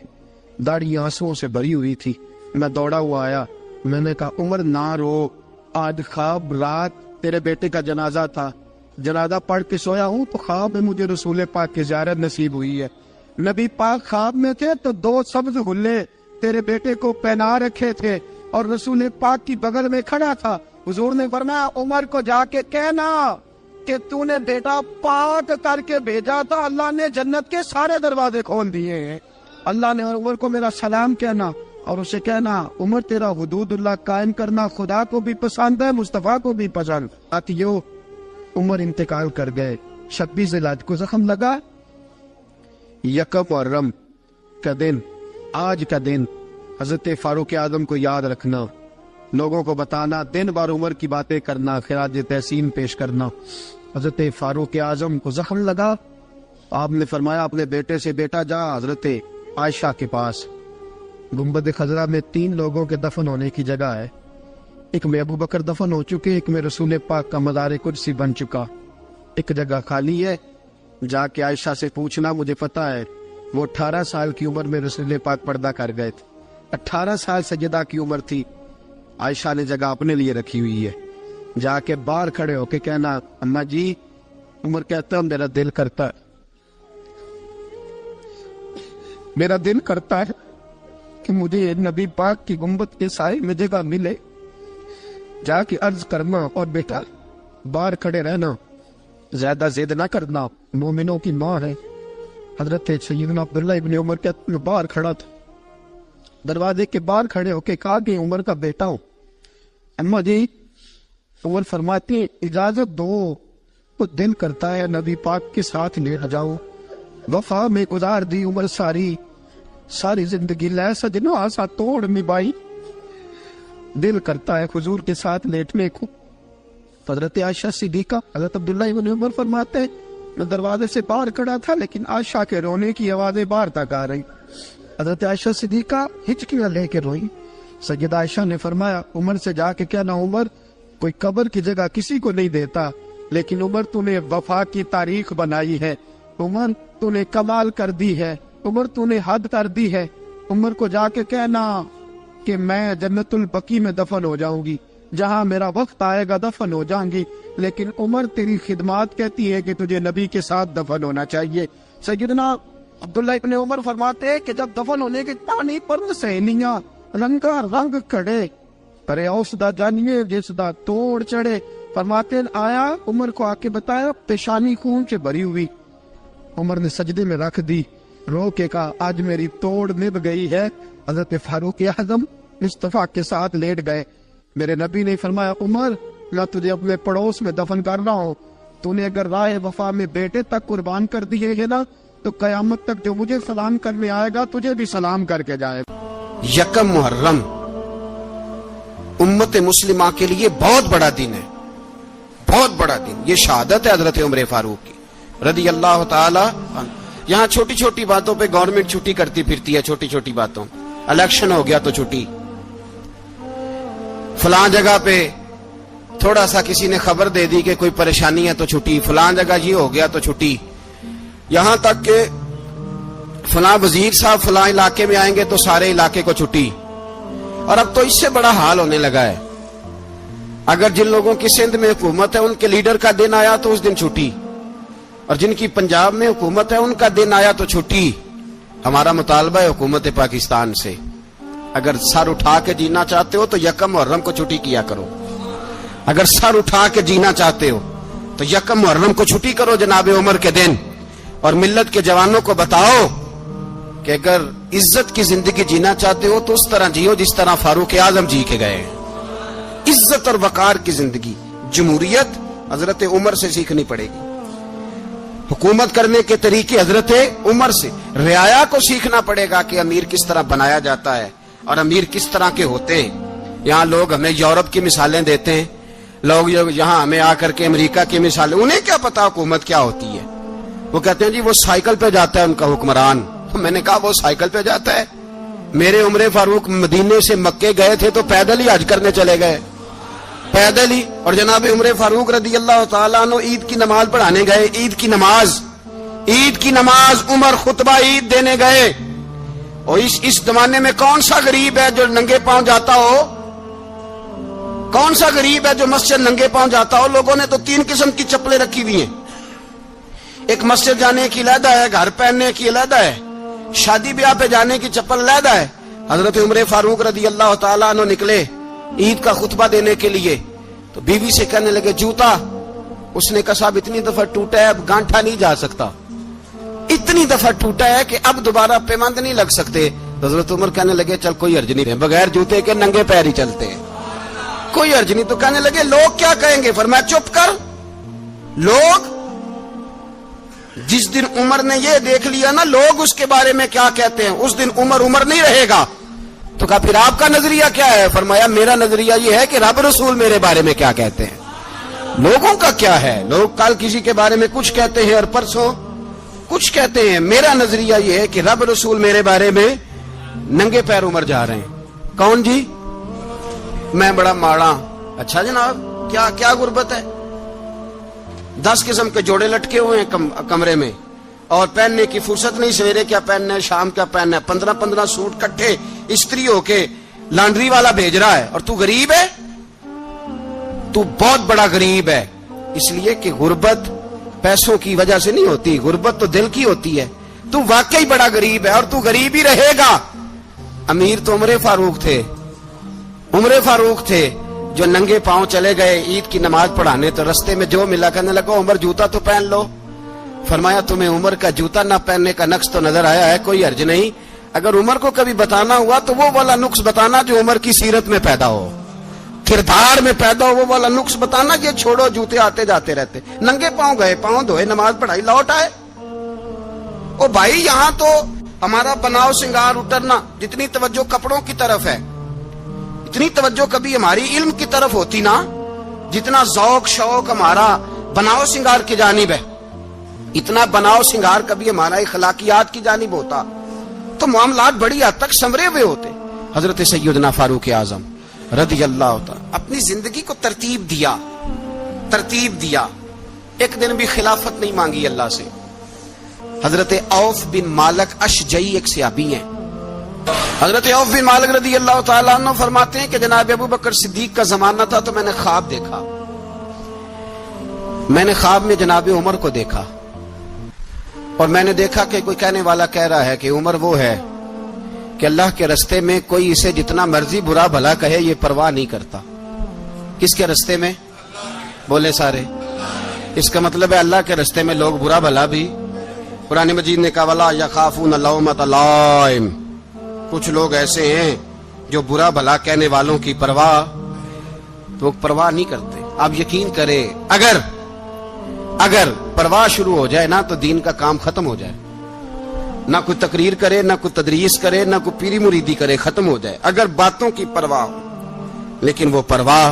داڑھی آنسوؤں سے بھری ہوئی تھی. میں دوڑا ہوا آیا، میں نے کہا عمر نہ رو، آج خواب رات تیرے بیٹے کا جنازہ تھا، جنازہ پڑھ کے سویا ہوں تو خواب میں مجھے رسول پاک کی زیارت نصیب ہوئی ہے. نبی پاک خواب میں تھے تو 2 سبز حلے تیرے بیٹے کو پہنا رکھے تھے اور رسول پاک کی بغل میں کھڑا تھا. حضور نے فرمایا عمر کو جا کے کہنا کہ تو نے بیٹا پاک کر کے بھیجا تھا، اللہ نے جنت کے سارے دروازے کھول دیے ہیں. اللہ نے عمر کو میرا سلام کہنا اور اسے کہنا عمر تیرا حدود اللہ قائم کرنا خدا کو بھی پسند ہے، مصطفیٰ کو بھی پسند. ساتھیو عمر انتقال کر گئے، 26 ذوالحج کو زخم لگا. یکم محرم کا دن، آج کا دن حضرت فاروق اعظم کو یاد رکھنا، لوگوں کو بتانا، دن بار عمر کی باتیں کرنا، خراج تحسین پیش کرنا. حضرت فاروق اعظم کو زخم لگا آپ نے فرمایا اپنے بیٹے سے بیٹا جا حضرت عائشہ کے پاس، گنبد خضرا میں 3 لوگوں کے دفن ہونے کی جگہ ہے، ایک میں ابو بکر دفن ہو چکے، ایک میں رسول پاک کا مزار قدسی بن چکا، ایک جگہ خالی ہے، جا کے عائشہ سے پوچھنا، مجھے پتہ ہے وہ 18 سال کی عمر میں رسول پاک پردہ کر گئے تھے، 18 سال سیدہ کی عمر تھی، عائشہ نے جگہ اپنے لیے رکھی ہوئی ہے، جا کے باہر کھڑے ہو کے کہنا اماں جی، عمر کہتا ہے میرا دل کرتا ہے، میرا دل کرتا ہے کہ مجھے نبی پاک کی گنبد کے سائے میں جگہ ملے، جا کے عرض کرنا، اور بیٹا باہر کھڑے رہنا، زیادہ زید نہ کرنا، مومنوں کی ماں ہے۔ حضرت سیدنا عبداللہ ابن عمر کہتے ہیں باہر کھڑا تھا، دروازے کے باہر کھڑے ہو کے کہا کہ عمر کا بیٹا ہوں، اماں جی، عمر فرماتے ہیں اجازت دو، تو دل کرتا ہے نبی پاک کے ساتھ لیٹ جاؤں، وفا میں گزار دی عمر ساری زندگی لے سجنو آسا توڑ نبھائی، دل کرتا ہے حضور کے ساتھ لیٹنے کو۔ حضرت عائشہ صدیقہ، حضرت عبداللہ ابن عمر فرماتے ہیں میں دروازے سے باہر کھڑا تھا لیکن عائشہ کے رونے کی آوازیں باہر تک آ رہی، حضرت عائشہ صدیقہ ہچکیاں لے کے روئی۔ سیدہ عائشہ نے فرمایا عمر سے جا کے کہنا، عمر کوئی قبر کی جگہ کسی کو نہیں دیتا، لیکن عمر تو نے وفا کی تاریخ بنائی ہے، عمر تو نے کمال کر دی ہے، عمر تو نے حد کر دی ہے، عمر کو جا کے کہنا کہ میں جنت البقیع میں دفن ہو جاؤں گی، جہاں میرا وقت آئے گا دفن ہو جاؤں گی، لیکن عمر تیری خدمات کہتی ہے کہ تجھے نبی کے ساتھ دفن ہونا چاہیے۔ سیدنا عبداللہ ابن عمر فرماتے ہیں کہ جب دفن ہونے کے پانی پر سہیلیاں رنگا رنگ کھڑے، کرے اوس دا جانیے جس دا توڑ چڑھے، فرماتے ہیں آیا عمر کو آ کے بتایا پیشانی خون سے بھری ہوئی، عمر نے سجدے میں رکھ دی، رو کے کہا آج میری توڑ نبھ گئی ہے۔ حضرت فاروق اعظم مصطفیٰ کے ساتھ لیٹ گئے، میرے نبی نے فرمایا عمر میں تجھے اپنے پڑوس میں دفن کر رہا ہوں، تو نے اگر راہ وفا میں بیٹے تک قربان کر دیے ہے نا تو قیامت تک جو مجھے سلام کرنے آئے گا تجھے بھی سلام کر کے جائے گا۔ یکم محرم امت مسلمہ کے لیے بہت بڑا دن ہے، بہت بڑا دن، یہ شہادت ہے حضرت عمر فاروق کی رضی اللہ تعالی عنہ۔ یہاں چھوٹی چھوٹی باتوں پہ گورنمنٹ چھٹی کرتی پھرتی ہے، چھوٹی چھوٹی باتوں، الیکشن ہو گیا تو چھٹی، فلاں جگہ پہ تھوڑا سا کسی نے خبر دے دی کہ کوئی پریشانی ہے تو چھٹی، فلاں جگہ یہ ہو گیا تو چھٹی، یہاں تک کہ فلاں وزیر صاحب فلاں علاقے میں آئیں گے تو سارے علاقے کو چھٹی۔ اور اب تو اس سے بڑا حال ہونے لگا ہے، اگر جن لوگوں کی سندھ میں حکومت ہے ان کے لیڈر کا دن آیا تو اس دن چھٹی، اور جن کی پنجاب میں حکومت ہے ان کا دن آیا تو چھٹی۔ ہمارا مطالبہ ہے حکومت پاکستان سے، اگر سر اٹھا کے جینا چاہتے ہو تو یکم محرم کو چھٹی کیا کرو، اگر سر اٹھا کے جینا چاہتے ہو تو یکم محرم کو چھٹی کرو جناب عمر کے دن، اور ملت کے جوانوں کو بتاؤ کہ اگر عزت کی زندگی جینا چاہتے ہو تو اس طرح جیو جس طرح فاروق اعظم جی کے گئے، عزت اور وقار کی زندگی۔ جمہوریت حضرت عمر سے سیکھنی پڑے گی، حکومت کرنے کے طریقے حضرت عمر سے، رعایا کو سیکھنا پڑے گا کہ امیر کس طرح بنایا جاتا ہے اور امیر کس طرح کے ہوتے ہیں۔ یہاں لوگ ہمیں یورپ کی مثالیں دیتے ہیں، لوگ یہاں ہمیں آ کر کے امریکہ کی مثالیں، انہیں کیا پتا حکومت کیا ہوتی ہے، وہ کہتے ہیں جی وہ سائیکل پہ جاتا ہے ان کا حکمران۔ میں نے کہا وہ سائیکل پہ جاتا ہے؟ میرے عمر فاروق مدینے سے مکے گئے تھے تو پیدل ہی حج کرنے چلے گئے، پیدل ہی، اور جناب عمر فاروق رضی اللہ تعالیٰ عنہ عید کی نماز پڑھانے گئے، عید کی نماز عمر خطبہ عید دینے گئے۔ اور اس زمانے میں کون سا غریب ہے جو ننگے پاؤں جاتا ہو؟ کون سا غریب ہے جو مسجد ننگے پاؤں جاتا ہو؟ لوگوں نے تو 3 قسم کی چپلیں رکھی ہوئی ہیں، ایک مسجد جانے کی علیحدہ ہے، گھر پہننے کی علیحدہ ہے، شادی بیاہ پہ جانے کی چپل علیحدہ ہے۔ حضرت عمر فاروق رضی اللہ تعالیٰ عنہ نکلے عید کا خطبہ دینے کے لیے تو بیوی سے کہنے لگے جوتا، اس نے کہا صاحب اتنی دفعہ ٹوٹا ہے اب گانٹھا نہیں جا سکتا، اتنی دفعہ ٹوٹا ہے کہ اب دوبارہ پیمند نہیں لگ سکتے۔ حضرت عمر کہنے لگے چل کوئی حرج نہیں، بغیر جوتے کے ننگے پیر ہی چلتے ہیں، کوئی حرج نہیں۔ تو کہنے لگے لوگ کیا کہیں گے؟ فرمایا چپ کر، لوگ جس دن عمر نے یہ دیکھ لیا نا لوگ اس کے بارے میں کیا کہتے ہیں، اس دن عمر نہیں رہے گا۔ تو کہا پھر آپ کا نظریہ کیا ہے؟ فرمایا میرا نظریہ یہ ہے کہ رب رسول میرے بارے میں کیا کہتے ہیں، لوگوں کا کیا ہے؟ لوگ کل کسی کے بارے میں کچھ کہتے ہیں اور پرسوں کچھ کہتے ہیں میرا نظریہ یہ ہے کہ رب رسول میرے بارے میں ننگے پیر عمر جا رہے ہیں. کون جی؟ میں بڑا ماڑا. اچھا جناب کیا کیا غربت ہے؟ 10 قسم کے جوڑے لٹکے ہوئے ہیں کمرے میں اور پہننے کی فرصت نہیں. سویرے کیا پہننا ہے, شام کیا پہننا ہے, 15 سوٹ کٹھے استری ہو کے لانڈری والا بھیج رہا ہے, اور تو غریب ہے. تو بہت بڑا غریب ہے. اس لیے کہ غربت پیسوں کی وجہ سے نہیں ہوتی, غربت تو دل کی ہوتی ہے. تو واقعی بڑا غریب ہے اور تو غریب ہی رہے گا. امیر تو عمر فاروق تھے جو ننگے پاؤں چلے گئے عید کی نماز پڑھانے, تو رستے میں جو ملا کہنے لگا عمر جوتا تو پہن لو. فرمایا تمہیں عمر کا جوتا نہ پہننے کا نقص تو نظر آیا ہے, کوئی حرج نہیں. اگر عمر کو کبھی بتانا ہوا تو وہ والا نقص بتانا جو عمر کی سیرت میں پیدا ہو, کردار میں پیدا ہو, وہ والا نقص بتانا. یہ چھوڑو جوتے آتے جاتے رہتے. ننگے پاؤں گئے, پاؤں دھوئے, نماز پڑھائی, لوٹ آئے. او بھائی یہاں تو ہمارا بناؤ سنگار اترنا, جتنی توجہ کپڑوں کی طرف ہے اتنی توجہ کبھی ہماری علم کی طرف ہوتی نا, جتنا ذوق شوق ہمارا بناؤ سنگار کی جانب ہے, اتنا بناؤ سنگار کبھی ہمارا اخلاقیات کی جانب ہوتا تو معاملات بڑی حد تک سنورے ہوئے ہوتے. حضرت سیدنا فاروق اعظم رضی اللہ تعالی اپنی زندگی کو ترتیب دیا. ایک دن بھی خلافت نہیں مانگی اللہ سے. حضرت عوف بن مالک اشجعی ایک صحابی ہیں. حضرت عوف بن مالک رضی اللہ تعالیٰ عنہ فرماتے ہیں کہ جناب ابو بکر صدیق کا زمانہ تھا تو میں نے خواب دیکھا. میں نے خواب میں جناب عمر کو دیکھا اور میں نے دیکھا کہ کوئی کہنے والا کہہ رہا ہے کہ عمر وہ ہے کہ اللہ کے رستے میں کوئی اسے جتنا مرضی برا بھلا کہے یہ پرواہ نہیں کرتا. کس کے رستے میں؟ بولے سارے. اس کا مطلب ہے اللہ کے رستے میں لوگ برا بھلا بھی. قرآن مجید نے کہا وَلَا يَخَافُونَ لَوْمَةَ لَائِمٍ. کچھ لوگ ایسے ہیں جو برا بھلا کہنے والوں کی پرواہ نہیں کرتے. آپ یقین کرے اگر پرواہ شروع ہو جائے نا تو دین کا کام ختم ہو جائے. نہ کوئی تقریر کرے, نہ کوئی تدریس کرے, نہ کوئی پیری مریدی کرے, ختم ہو جائے اگر باتوں کی پرواہ ہو. لیکن وہ پرواہ,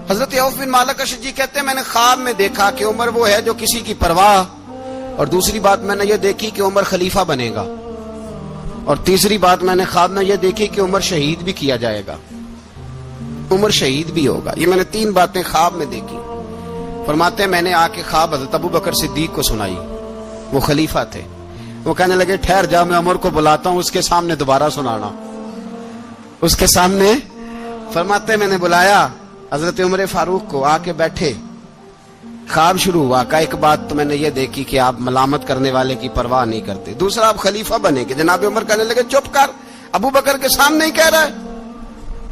حضرت عوف بن مالک اشجعی کہتے ہیں میں نے خواب میں دیکھا کہ عمر وہ ہے جو کسی کی پرواہ, اور دوسری بات میں نے یہ دیکھی کہ عمر خلیفہ بنے گا, اور تیسری بات میں نے خواب میں یہ دیکھی کہ عمر شہید بھی کیا جائے گا, عمر شہید بھی ہوگا. یہ میں نے 3 باتیں خواب میں دیکھی. فرماتے ہیں میں نے آ کے خواب حضرت ابو بکر صدیق کو سنائی, وہ خلیفہ تھے. وہ کہنے لگے ٹھہر جا, میں عمر کو بلاتا ہوں, اس کے سامنے دوبارہ سنانا. اس کے سامنے فرماتے ہیں میں نے بلایا حضرت عمر فاروق کو, آ کے بیٹھے. خواب شروع ہوا کہ ایک بات تو میں نے یہ دیکھی کہ آپ ملامت کرنے والے کی پرواہ نہیں کرتے. دوسرا آپ خلیفہ بنے گے. جناب عمر کہنے لگے چپ کر, ابو بکر کے سامنے ہی کہہ رہا ہے,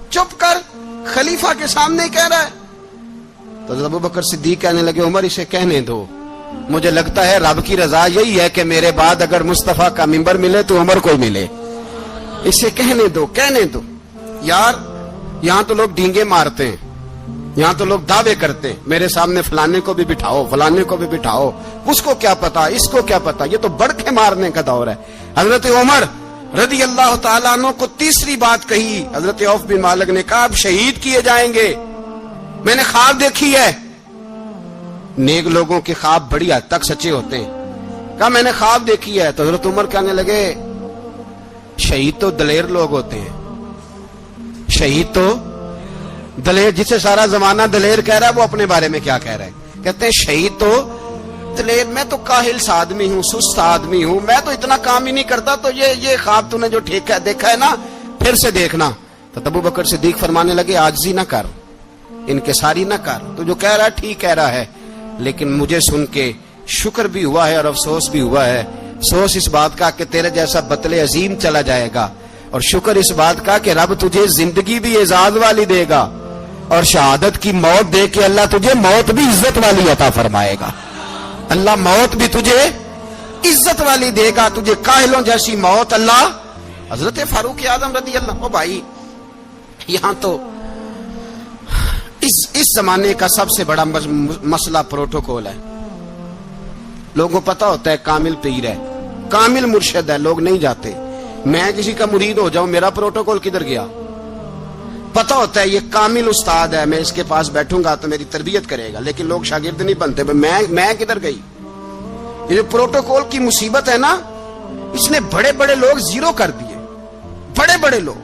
چپ کر, خلیفہ کے سامنے ہی کہہ رہا ہے. تو ابو بکر صدیق کہنے لگے عمر اسے کہنے دو, مجھے لگتا ہے رب کی رضا یہی ہے کہ میرے بعد اگر مصطفیٰ کا منبر ملے تو عمر کو ملے, اسے کہنے دو. یار یہاں تو لوگ ڈینگے مارتے ہیں, یہاں تو لوگ دعوے کرتے ہیں میرے سامنے فلانے کو بھی بٹھاؤ, فلانے کو بھی بٹھاؤ, اس کو کیا پتا, اس کو کیا پتا. یہ تو بڑکے مارنے کا دور ہے. حضرت عمر رضی اللہ تعالیٰ عنہ کو تیسری بات کہی. حضرت عوف بن مالک نے کہا آپ شہید کیے جائیں گے, میں نے خواب دیکھی ہے. نیک لوگوں کے خواب بڑی حد تک سچے ہوتے ہیں. کہا میں نے خواب دیکھی ہے. تو حضرت عمر کہنے لگے شہید تو دلیر لوگ ہوتے ہیں, شہید تو دلیر, جسے سارا زمانہ دلیر کہہ رہا ہے وہ اپنے بارے میں کیا کہہ رہا ہے؟ کہتے ہیں شہید تو دلیر, میں تو کاہل سا آدمی ہوں, سست آدمی ہوں, میں تو اتنا کام ہی نہیں کرتا. تو یہ خواب تو نے جو دیکھا ہے نا پھر سے دیکھنا. تو ابو بکر صدیق فرمانے لگے عاجزی نہ کر, انکساری نہ کر, تو جو کہہ رہا ہے ٹھیک کہہ رہا ہے, لیکن مجھے سن کے شکر بھی ہوا ہے اور افسوس بھی ہوا ہے. افسوس اس بات کا کہ تیرے جیسا بطل عظیم چلا جائے گا, اور شکر اس بات کا کہ رب تجھے زندگی بھی اعزاز والی دے گا, اور شہادت کی موت دے کے اللہ تجھے موت بھی عزت والی عطا فرمائے گا. اللہ موت بھی تجھے عزت والی دے گا, تجھے کاہلوں جیسی موت اللہ. حضرت فاروق اعظم رضی اللہ. او بھائی یہاں تو اس زمانے کا سب سے بڑا مسئلہ پروٹوکول ہے. لوگوں کو پتا ہوتا ہے کامل پیر ہے, کامل مرشد ہے, لوگ نہیں جاتے. میں کسی کا مرید ہو جاؤں, میرا پروٹوکول کدھر گیا؟ پتا ہوتا ہے یہ کامل استاد ہے, میں اس کے پاس بیٹھوں گا تو میری تربیت کرے گا, لیکن لوگ شاگرد نہیں بنتے. میں کدھر گئی؟ یہ جو پروٹوکول کی مصیبت ہے نا، اس نے بڑے بڑے لوگ زیرو کر دیے، بڑے بڑے لوگ۔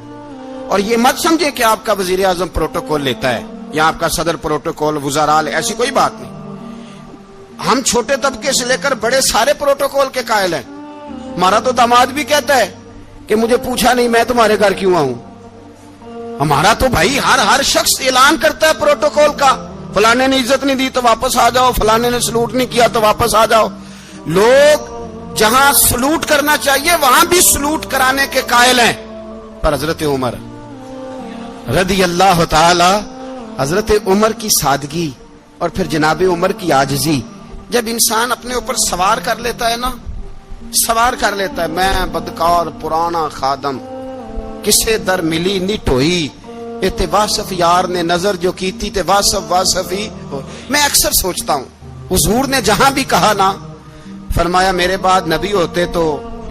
اور یہ مت سمجھے کہ آپ کا وزیر اعظم پروٹوکول لیتا ہے یا آپ کا صدر پروٹوکول، وزراء، ایسی کوئی بات نہیں۔ ہم چھوٹے طبقے سے لے کر بڑے سارے پروٹوکول کے قائل ہیں۔ ہمارا تو داماد بھی کہتا ہے کہ مجھے پوچھا نہیں میں تمہارے گھر کیوں آؤں۔ ہمارا تو بھائی ہر شخص اعلان کرتا ہے پروٹوکول کا، فلانے نے عزت نہیں دی تو واپس آ جاؤ، فلانے نے سلوٹ نہیں کیا تو واپس آ جاؤ۔ لوگ جہاں سلوٹ کرنا چاہیے وہاں بھی سلوٹ کرانے کے قائل ہیں۔ پر حضرت عمر رضی اللہ تعالی، حضرت عمر کی سادگی اور پھر جناب عمر کی عاجزی، جب انسان اپنے اوپر سوار کر لیتا ہے نا، سوار کر لیتا ہے، میں بدکار پرانا خادم، کسے در ملی نی ٹوئی، تے واصف یار نے نظر جو کی تھی تے واصف ہی ہو۔ میں اکثر سوچتا ہوں حضور نے جہاں بھی کہا نا، فرمایا میرے بعد نبی ہوتے تو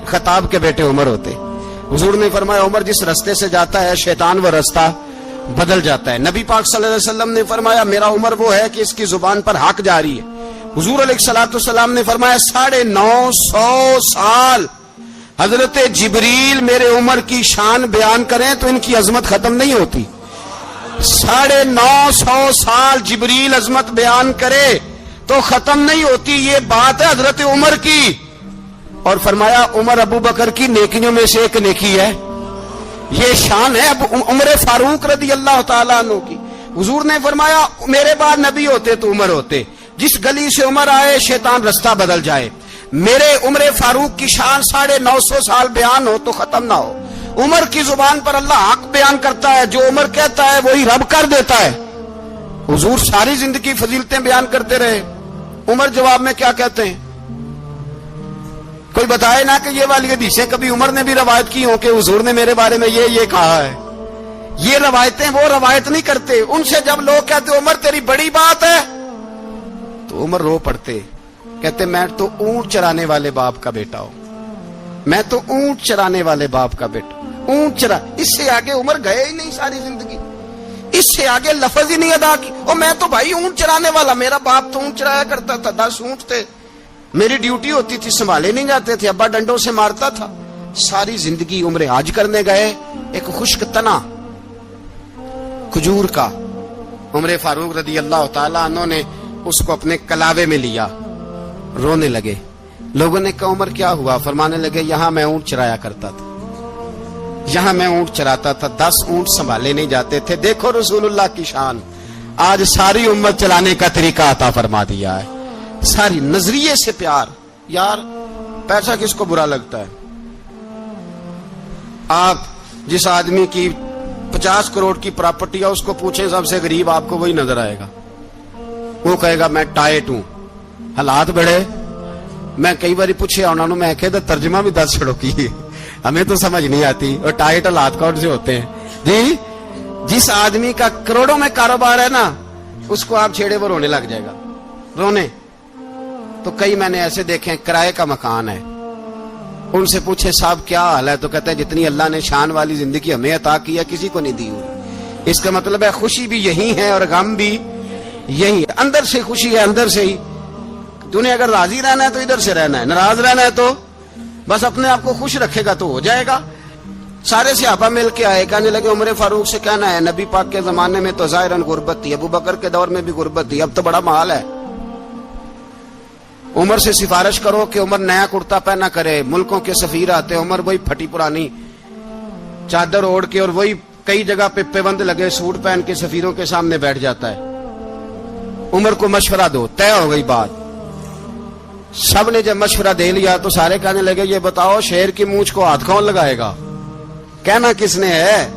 خطاب کے بیٹے عمر ہوتے۔ حضور نے فرمایا عمر جس رستے سے جاتا ہے شیطان وہ رستہ بدل جاتا ہے۔ نبی پاک صلی اللہ علیہ وسلم نے فرمایا میرا عمر وہ ہے کہ اس کی زبان پر حق جاری ہے۔ حضور علیہ الصلوۃ والسلام نے فرمایا 950 سال حضرت جبریل میرے عمر کی شان بیان کریں تو ان کی عظمت ختم نہیں ہوتی۔ 950 سال جبریل عظمت بیان کرے تو ختم نہیں ہوتی۔ یہ بات ہے حضرت عمر کی، اور فرمایا عمر ابو بکر کی نیکیوں میں سے ایک نیکی ہے، یہ شان ہے اب عمر فاروق رضی اللہ تعالیٰ عنہ کی۔ حضور نے فرمایا میرے بعد نبی ہوتے تو عمر ہوتے، جس گلی سے عمر آئے شیطان رستہ بدل جائے۔ میرے عمر فاروق کی شان 950 سال بیان ہو تو ختم نہ ہو۔ عمر کی زبان پر اللہ حق بیان کرتا ہے، جو عمر کہتا ہے وہی رب کر دیتا ہے۔ حضور ساری زندگی فضیلتیں بیان کرتے رہے، عمر جواب میں کیا کہتے ہیں؟ کوئی بتائے نا کہ یہ والی حدیثیں کبھی عمر نے بھی روایت کی ہوں کہ حضور نے میرے بارے میں یہ کہا ہے۔ یہ روایتیں وہ روایت نہیں کرتے۔ ان سے جب لوگ کہتے عمر تیری بڑی بات ہے تو عمر رو پڑتے، کہتے میں تو اونٹ چرانے والے باپ کا بیٹا ہوں، میں تو اونٹ چرانے والے باپ کا بیٹا، اونٹ چرا۔ اس سے آگے عمر گئے ہی نہیں ساری زندگی، اس سے آگے لفظ ہی نہیں ادا کی۔ اور میں تو بھائی اونٹ چرانے والا، میرا باپ تو اونٹ چرایا کرتا تھا، 10 اونٹ تھے، میری ڈیوٹی ہوتی تھی، سنبھالے نہیں جاتے تھے، ابا ڈنڈوں سے مارتا تھا۔ ساری زندگی عمر حج کرنے گئے، ایک خشک تنا کھجور کا عمر فاروق رضی اللہ تعالیٰ عنہ نے اس کو اپنے کلاوے میں لیا، رونے لگے۔ لوگوں نے کہا عمر کیا ہوا؟ فرمانے لگے یہاں میں اونٹ چرایا کرتا تھا، یہاں میں اونٹ چراتا تھا، 10 اونٹ سنبھالے نہیں جاتے تھے۔ دیکھو رسول اللہ کی شان، آج ساری امت چلانے کا طریقہ عطا فرما دیا ہے، ساری نظریے سے پیار۔ یار پیسہ کس کو برا لگتا ہے؟ آپ جس آدمی کی 50 کروڑ کی پراپرٹی ہے اس کو پوچھیں سب سے غریب، آپ کو وہی نظر آئے گا، وہ کہے گا میں ٹائٹ ہوں۔ حالات بڑے، میں کئی بار پوچھے انہوں نے، میں کہتا ترجمہ بھی 10 چھڑوں کی، ہمیں تو سمجھ نہیں آتی، اور ٹائٹ حالات کون سے ہوتے ہیں جی؟ جس آدمی کا کروڑوں میں کاروبار ہے نا، اس کو آپ چھیڑے وہ رونے لگ جائے گا، رونے۔ تو کئی میں نے ایسے دیکھے کرائے کا مکان ہے، ان سے پوچھے صاحب کیا حال ہے، تو کہتے ہیں جتنی اللہ نے شان والی زندگی ہمیں عطا کی ہے کسی کو نہیں دی ہوئی۔ اس کا مطلب ہے خوشی بھی یہی ہے اور غم بھی یہی ہے، اندر سے خوشی ہے، اندر سے ہی۔ تو نے اگر راضی رہنا ہے تو ادھر سے رہنا ہے، ناراض رہنا ہے تو بس اپنے آپ کو خوش رکھے گا تو ہو جائے گا۔ سارے صحابہ مل کے آئے، کہنے لگے عمر فاروق سے کہنا ہے نبی پاک کے زمانے میں تو ظاہراً غربت تھی، ابو بکر کے دور میں بھی غربت تھی، اب تو بڑا محال ہے، عمر سے سفارش کرو کہ عمر نیا کرتا پہنا کرے۔ ملکوں کے سفیر آتے، عمر وہی پھٹی پرانی چادر اوڑھ کے اور وہی کئی جگہ پہ پیوند لگے سوٹ پہن کے سفیروں کے سامنے بیٹھ جاتا ہے۔ عمر کو مشورہ دو، طے ہو گئی بات۔ سب نے جب مشورہ دے لیا تو سارے کہنے لگے یہ بتاؤ شیر کی مونچھ کو ہاتھ کون لگائے گا؟ کہنا کس نے ہے؟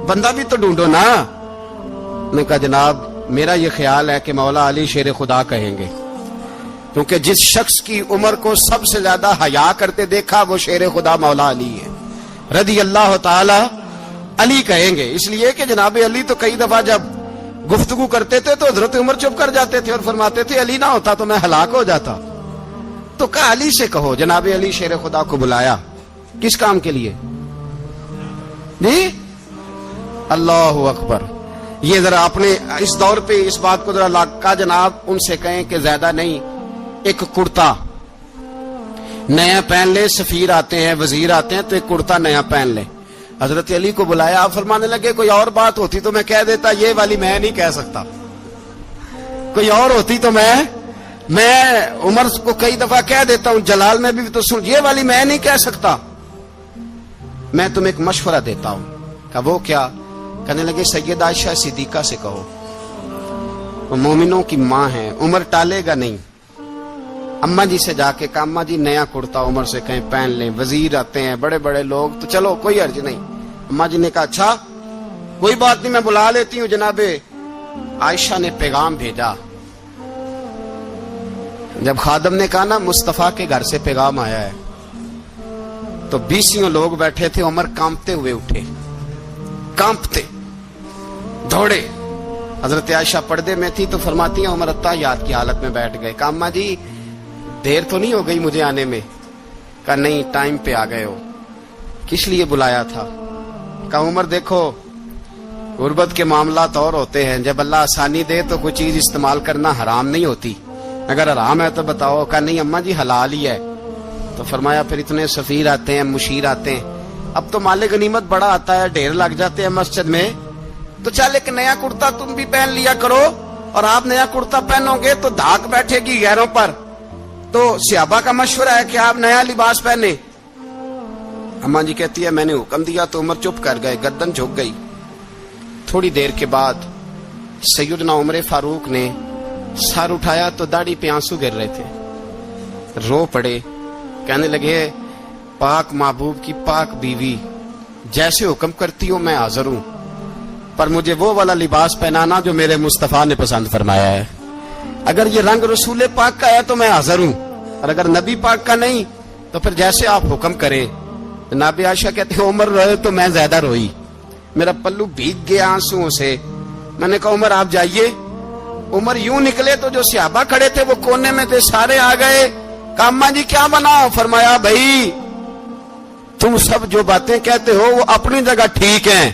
بندہ بھی تو ڈھونڈو نا۔ نے کہا جناب میرا یہ خیال ہے کہ مولا علی شیر خدا کہیں گے، کیونکہ جس شخص کی عمر کو سب سے زیادہ حیا کرتے دیکھا وہ شیر خدا مولا علی ہے رضی اللہ تعالی علی کہیں گے۔ اس لیے کہ جناب علی تو کئی دفعہ جب گفتگو کرتے تھے تو حضرت عمر چپ کر جاتے تھے اور فرماتے تھے علی نہ ہوتا تو میں ہلاک ہو جاتا۔ تو کہا علی سے کہو۔ جناب علی شیر خدا کو بلایا، کس کام کے لیے جی؟ اللہ اکبر۔ یہ ذرا اپنے اس دور پہ اس بات کو ذرا کا جناب ان سے کہیں کہ زیادہ نہیں، ایک کرتا نیا پہن لے, سفیر آتے ہیں, وزیر آتے ہیں تو ایک کرتا نیا پہن لے. حضرت علی کو بلایا, آپ فرمانے لگے کوئی اور بات ہوتی تو میں کہہ دیتا, یہ والی میں نہیں کہہ سکتا. کوئی اور ہوتی تو میں عمر کو کئی دفعہ کہہ دیتا ہوں, جلال میں بھی تو سن, یہ والی میں نہیں کہہ سکتا. میں تمہیں ایک مشورہ دیتا ہوں. کہا وہ کیا؟ کہنے لگے سیدہ عائشہ صدیقہ سے کہو, وہ مومنوں کی ماں ہے, عمر ٹالے گا نہیں. اماں جی سے جا کے کہا اماں جی نیا کرتا عمر سے کہیں پہن لیں, وزیر آتے ہیں, بڑے بڑے لوگ, تو چلو کوئی حرج نہیں. اماں جی نے کہا اچھا کوئی بات نہیں, میں بلا لیتی ہوں. جناب عائشہ نے پیغام بھیجا. جب خادم نے کہا نا مصطفیٰ کے گھر سے پیغام آیا ہے, تو 20 لوگ بیٹھے تھے. عمر کانپتے ہوئے اٹھے, کانپتے دوڑے. حضرت عائشہ پردے میں تھی تو فرماتی ہیں عمر اتحیات کی حالت میں بیٹھ گئے. کہا اماں جی دیر تو نہیں ہو گئی مجھے آنے میں؟ کہا نہیں, ٹائم پہ آ گئے ہو. کس لیے بلایا تھا؟ کہا عمر دیکھو غربت کے معاملات اور ہوتے ہیں, جب اللہ آسانی دے تو کوئی چیز استعمال کرنا حرام نہیں ہوتی, اگر حرام ہے تو بتاؤ. کہا نہیں اماں جی حلال ہی ہے. تو فرمایا پھر اتنے سفیر آتے ہیں, مشیر آتے ہیں, اب تو مال غنیمت بڑا آتا ہے, ڈھیر لگ جاتے ہیں مسجد میں, تو چل ایک نیا کرتا تم بھی پہن لیا کرو. اور آپ نیا کرتا پہنو گے تو دھاک بیٹھے گی غیروں پر. تو صحابہ کا مشورہ ہے کہ آپ نیا لباس پہنے. اماں جی کہتی ہے میں نے حکم دیا تو عمر چپ کر گئے, گردن جھک گئی. تھوڑی دیر کے بعد سیدنا عمر فاروق نے سر اٹھایا تو داڑھی پہ آنسو گر رہے تھے, رو پڑے. کہنے لگے پاک محبوب کی پاک بیوی, جیسے حکم کرتی ہو میں حاضر ہوں, پر مجھے وہ والا لباس پہنانا جو میرے مصطفیٰ نے پسند فرمایا ہے. اگر یہ رنگ رسول پاک کا ہے تو میں حاضر ہوں, اور اگر نبی پاک کا نہیں تو پھر جیسے آپ حکم کریں. جناب عائشہ کہتے ہیں عمر روئے تو میں زیادہ روئی, میرا پلو بھیگ گیا آنسوؤں سے. میں نے کہا عمر آپ جائیے. عمر یوں نکلے تو جو صحابہ کھڑے تھے وہ کونے میں تھے, سارے آ گئے. کہا اماں جی کیا بناؤ؟ فرمایا بھائی تم سب جو باتیں کہتے ہو وہ اپنی جگہ ٹھیک ہیں,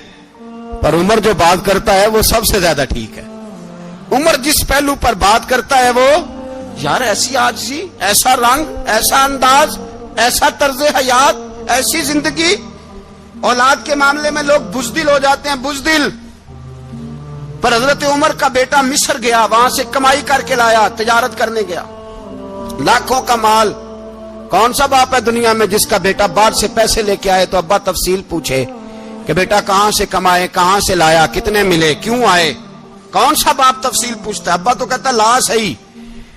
پر عمر جو بات کرتا ہے وہ سب سے زیادہ ٹھیک ہے. عمر جس پہلو پر بات کرتا ہے وہ, یار ایسی عاجزی, ایسا رنگ, ایسا انداز, ایسا طرز حیات, ایسی زندگی. اولاد کے معاملے میں لوگ بزدل ہو جاتے ہیں, بزدل. پر حضرت عمر کا بیٹا مصر گیا, وہاں سے کمائی کر کے لایا, تجارت کرنے گیا, لاکھوں کا مال. کون سا باپ ہے دنیا میں جس کا بیٹا باہر سے پیسے لے کے آئے تو ابا تفصیل پوچھے کہ بیٹا کہاں سے کمائے, کہاں سے لایا, کتنے ملے, کیوں آئے؟ کون سا باپ تفصیل پوچھتا ہے؟ ابا تو کہتا ہے لا صحیح,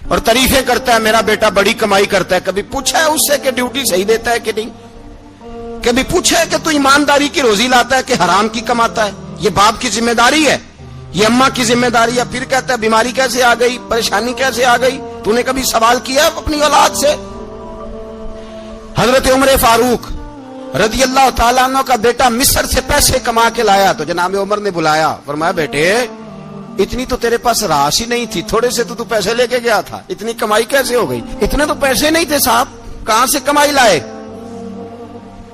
اور تعریفیں کرتا ہے میرا بیٹا بڑی کمائی کرتا ہے. کبھی پوچھا ہے اس سے کہ ڈیوٹی صحیح دیتا ہے کہ نہیں؟ کبھی پوچھا ہے کہ تو ایمانداری کی روزی لاتا ہے کہ حرام کی کماتا ہے؟ یہ باپ کی ذمہ داری ہے, یہ اماں کی ذمہ داری ہے. پھر کہتا ہے بیماری کیسے آ گئی, پریشانی کیسے آ گئی؟ تو نے کبھی سوال کیا اپنی اولاد سے؟ حضرت عمر فاروق رضی اللہ تعالیٰ عنہ کا بیٹا مصر سے پیسے کما کے لایا تو جناب عمر نے بلایا, فرمایا بیٹے اتنی تو تیرے پاس راس ہی نہیں تھی, تھوڑے سے تو پیسے لے کے گیا تھا, اتنی کمائی کیسے ہو گئی؟ اتنے تو پیسے نہیں تھے صاحب, کہاں سے کمائی لائے؟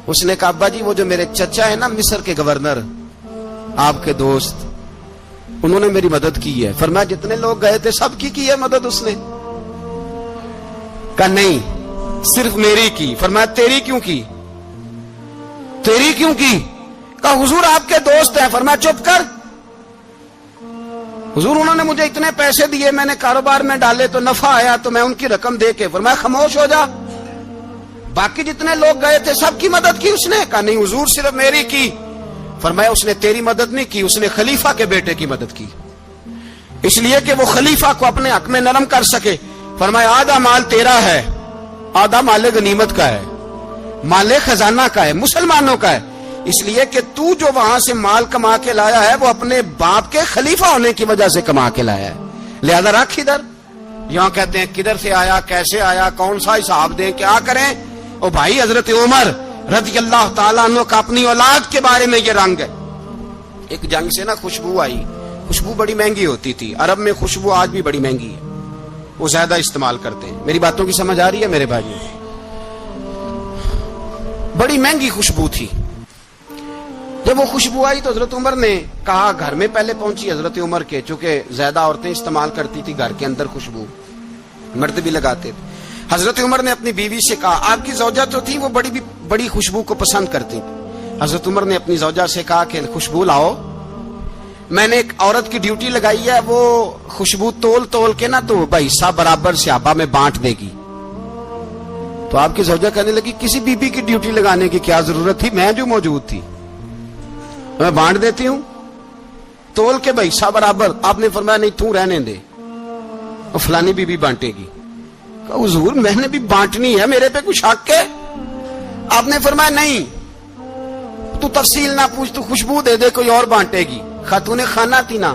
اس نے کہا ابا جی وہ جو میرے چچا ہے نا مصر کے گورنر, آپ کے دوست, انہوں نے میری مدد کی ہے. فرمایا جتنے لوگ گئے تھے سب کی ہے مدد اس نے؟ کہا نہیں صرف میری کی. فرمایا تیری کیوں کی؟ تیری کیوں کی؟ کہا حضور آپ کے دوست ہیں. فرمایا چپ کر, حضور انہوں نے مجھے اتنے پیسے دیے, میں نے کاروبار میں ڈالے تو نفع آیا تو میں ان کی رقم دے کے. فرمایا خاموش ہو جا, باقی جتنے لوگ گئے تھے سب کی مدد کی اس نے؟ کہا نہیں حضور صرف میری کی. فرمایا اس نے تیری مدد نہیں کی, اس نے خلیفہ کے بیٹے کی مدد کی, اس لیے کہ وہ خلیفہ کو اپنے حق میں نرم کر سکے. فرمایا آدھا مال تیرا ہے, آدھا مال غنیمت کا ہے, مال خزانہ کا ہے, مسلمانوں کا ہے, اس لیے کہ تو جو وہاں سے مال کما کے لایا ہے وہ اپنے باپ کے خلیفہ ہونے کی وجہ سے کما کے لایا ہے, لہذا رکھ ادھر. یہاں کہتے ہیں کدھر سے آیا, کیسے آیا, کون سا حساب دیں, کیا کریں؟ او بھائی حضرت عمر رضی اللہ تعالیٰ عنہ کا اپنی اولاد کے بارے میں یہ رنگ ہے. ایک جنگ سے نا خوشبو آئی, خوشبو بڑی مہنگی ہوتی تھی, عرب میں خوشبو آج بھی بڑی مہنگی ہے, وہ زیادہ استعمال کرتے ہیں. میری باتوں کی سمجھ آ رہی ہے میرے بھائی؟ بڑی مہنگی خوشبو تھی. جب وہ خوشبو آئی تو حضرت عمر نے کہا, گھر میں پہلے پہنچی حضرت عمر کے, چونکہ زیادہ عورتیں استعمال کرتی تھی گھر کے اندر خوشبو, مرد بھی لگاتے تھے. حضرت عمر نے اپنی بیوی سے کہا، آپ کی زوجہ تو تھی وہ بڑی خوشبو کو پسند کرتی تھی، حضرت عمر نے اپنی زوجہ سے کہا کہ خوشبو لاؤ، میں نے ایک عورت کی ڈیوٹی لگائی ہے، وہ خوشبو تول کے نا تو حصہ برابر صحابہ میں بانٹ دے گی۔ تو آپ کی زوجہ کہنے لگی کسی بی بی کی ڈیوٹی لگانے کی کیا ضرورت تھی، میں جو موجود تھی میں بانٹ دیتی ہوں تول کے حصہ برابر۔ آپ نے فرمایا نہیں تو رہنے دے، اور فلانی بی بی بانٹے گی۔ کہا حضور میں نے بھی بانٹنی ہے، میرے پہ کچھ حق ہے؟ آپ نے فرمایا نہیں، تو تفصیل نہ پوچھ، تو خوشبو دے دے، کوئی اور بانٹے گی۔ خاتون خانہ تھی نا،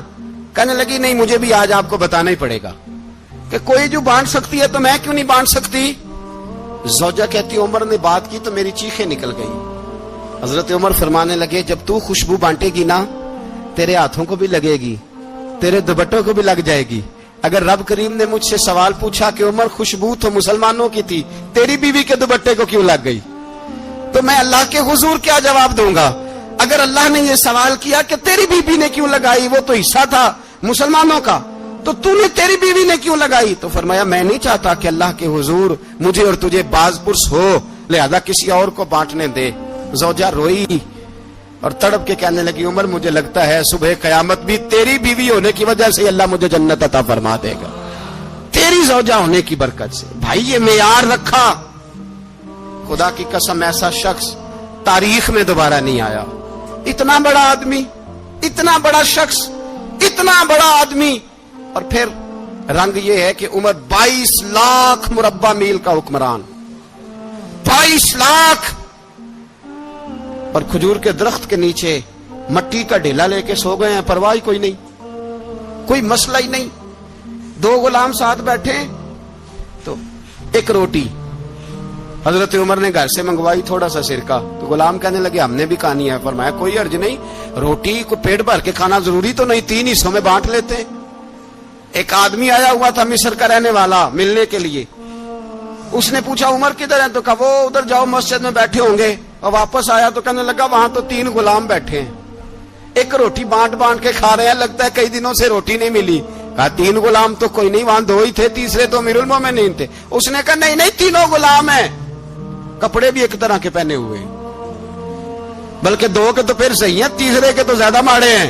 کہنے لگی نہیں مجھے بھی آج آپ کو بتانا ہی پڑے گا کہ کوئی جو بانٹ سکتی ہے تو میں کیوں نہیں بانٹ سکتی؟ زوجہ کہتی عمر نے بات کی تو میری چیخیں نکل گئی۔ حضرت عمر فرمانے لگے جب تو خوشبو بانٹے گی نا تیرے ہاتھوں کو بھی لگے گی، تیرے دوپٹوں کو بھی لگ جائے گی۔ اگر رب کریم نے مجھ سے سوال پوچھا کہ عمر خوشبو تو مسلمانوں کی تھی، تیری بیوی کے دوپٹے کو کیوں لگ گئی، تو میں اللہ کے حضور کیا جواب دوں گا؟ اگر اللہ نے یہ سوال کیا کہ تیری بیوی نے کیوں لگائی، وہ تو حصہ تھا مسلمانوں کا، تو نے تیری بیوی نے کیوں لگائی؟ تو فرمایا میں نہیں چاہتا کہ اللہ کے حضور مجھے اور تجھے باز پرس ہو، لہذا کسی اور کو بانٹنے دے۔ زوجہ روئی اور تڑپ کے کہنے لگی عمر مجھے لگتا ہے صبح قیامت بھی تیری بیوی ہونے کی وجہ سے اللہ مجھے جنت عطا فرما دے گا، تیری زوجہ ہونے کی برکت سے۔ بھائی یہ معیار رکھا، خدا کی قسم ایسا شخص تاریخ میں دوبارہ نہیں آیا۔ اتنا بڑا آدمی، اتنا بڑا شخص، اتنا بڑا آدمی، اور پھر رنگ یہ ہے کہ عمر 22 لاکھ مربع میل کا حکمران، 22 لاکھ، اور کھجور کے درخت کے نیچے مٹی کا ڈھیلا لے کے سو گئے ہیں، پرواہ کوئی نہیں، کوئی مسئلہ ہی نہیں۔ 2 غلام ساتھ بیٹھے تو ایک روٹی حضرت عمر نے گھر سے منگوائی، تھوڑا سا سرکہ، تو غلام کہنے لگے ہم نے بھی کھانی ہے۔ فرمایا کوئی حرج نہیں، روٹی کو پیٹ بھر کے کھانا ضروری تو نہیں، 3 حصوں میں بانٹ لیتے ہیں۔ ایک آدمی آیا ہوا تھا مصر کا رہنے والا ملنے کے لیے، اس نے پوچھا عمر کدھر ہے، تو کہا وہ ادھر جاؤ مسجد میں بیٹھے ہوں گے، اور واپس آیا تو کہنے لگا وہاں تو 3 غلام بیٹھے ہیں، ایک روٹی بانٹ کے کھا رہے ہیں، لگتا ہے کئی دنوں سے روٹی نہیں ملی۔ کہا 3 غلام تو کوئی نہیں، وہاں 2 ہی تھے، تیسرے تو امیر المومنین تھے۔ اس نے کہا نہیں 3 غلام ہیں، کپڑے بھی ایک طرح کے پہنے ہوئے، بلکہ 2 کے تو پھر صحیح ہیں، تیسرے کے تو زیادہ ماڑے ہیں،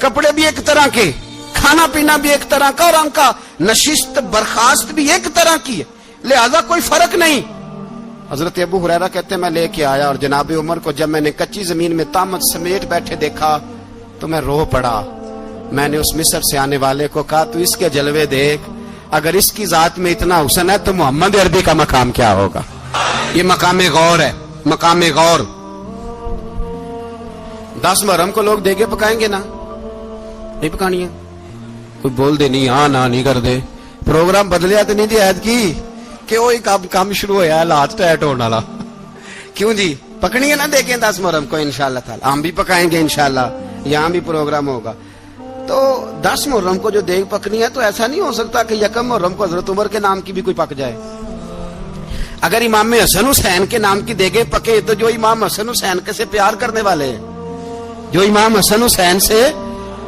کپڑے بھی ایک طرح کے، کھانا پینا بھی ایک طرح کا، اور ان کا نشست برخاست بھی ایک طرح کی ہے، لہذا کوئی فرق نہیں۔ حضرت ابو ہریرہ کہتے ہیں میں لے کے آیا، اور جناب عمر کو جب میں نے کچی زمین میں تامت سمیٹ بیٹھے دیکھا تو میں رو پڑا۔ میں نے اس مصر سے آنے والے کو کہا تو اس کے جلوے دیکھ، اگر اس کی ذات میں اتنا حسن ہے تو محمد عربی کا مقام کیا ہوگا؟ یہ مقام غور ہے، مقام غور۔ 10 محرم کو لوگ دیگے پکائیں گے نا، نہیں پکانی ہے، کوئی بول دے نہیں، ہاں نہ نہیں کر دے، پروگرام بدلیا تو نہیں دی عید کی کہ وہ ایک کام شروع ہوا ہے لات ٹائٹ ہونے والا، کیوں جی پکنی ہے نا دیکھیں 10 محرم کو انشاءاللہ تعالی، ہم بھی پکائیں گے انشاءاللہ، یہاں بھی پروگرام ہوگا۔ تو 10 محرم کو جو دیگ پکنی ہے تو ایسا نہیں ہو سکتا کہ 1 محرم کو حضرت عمر کے نام کی بھی کوئی پک جائے۔ اگر امام حسن حسین کے نام کی دیگیں پکے تو جو امام حسن حسین کے سے پیار کرنے والے ہیں، جو امام حسن حسین سے،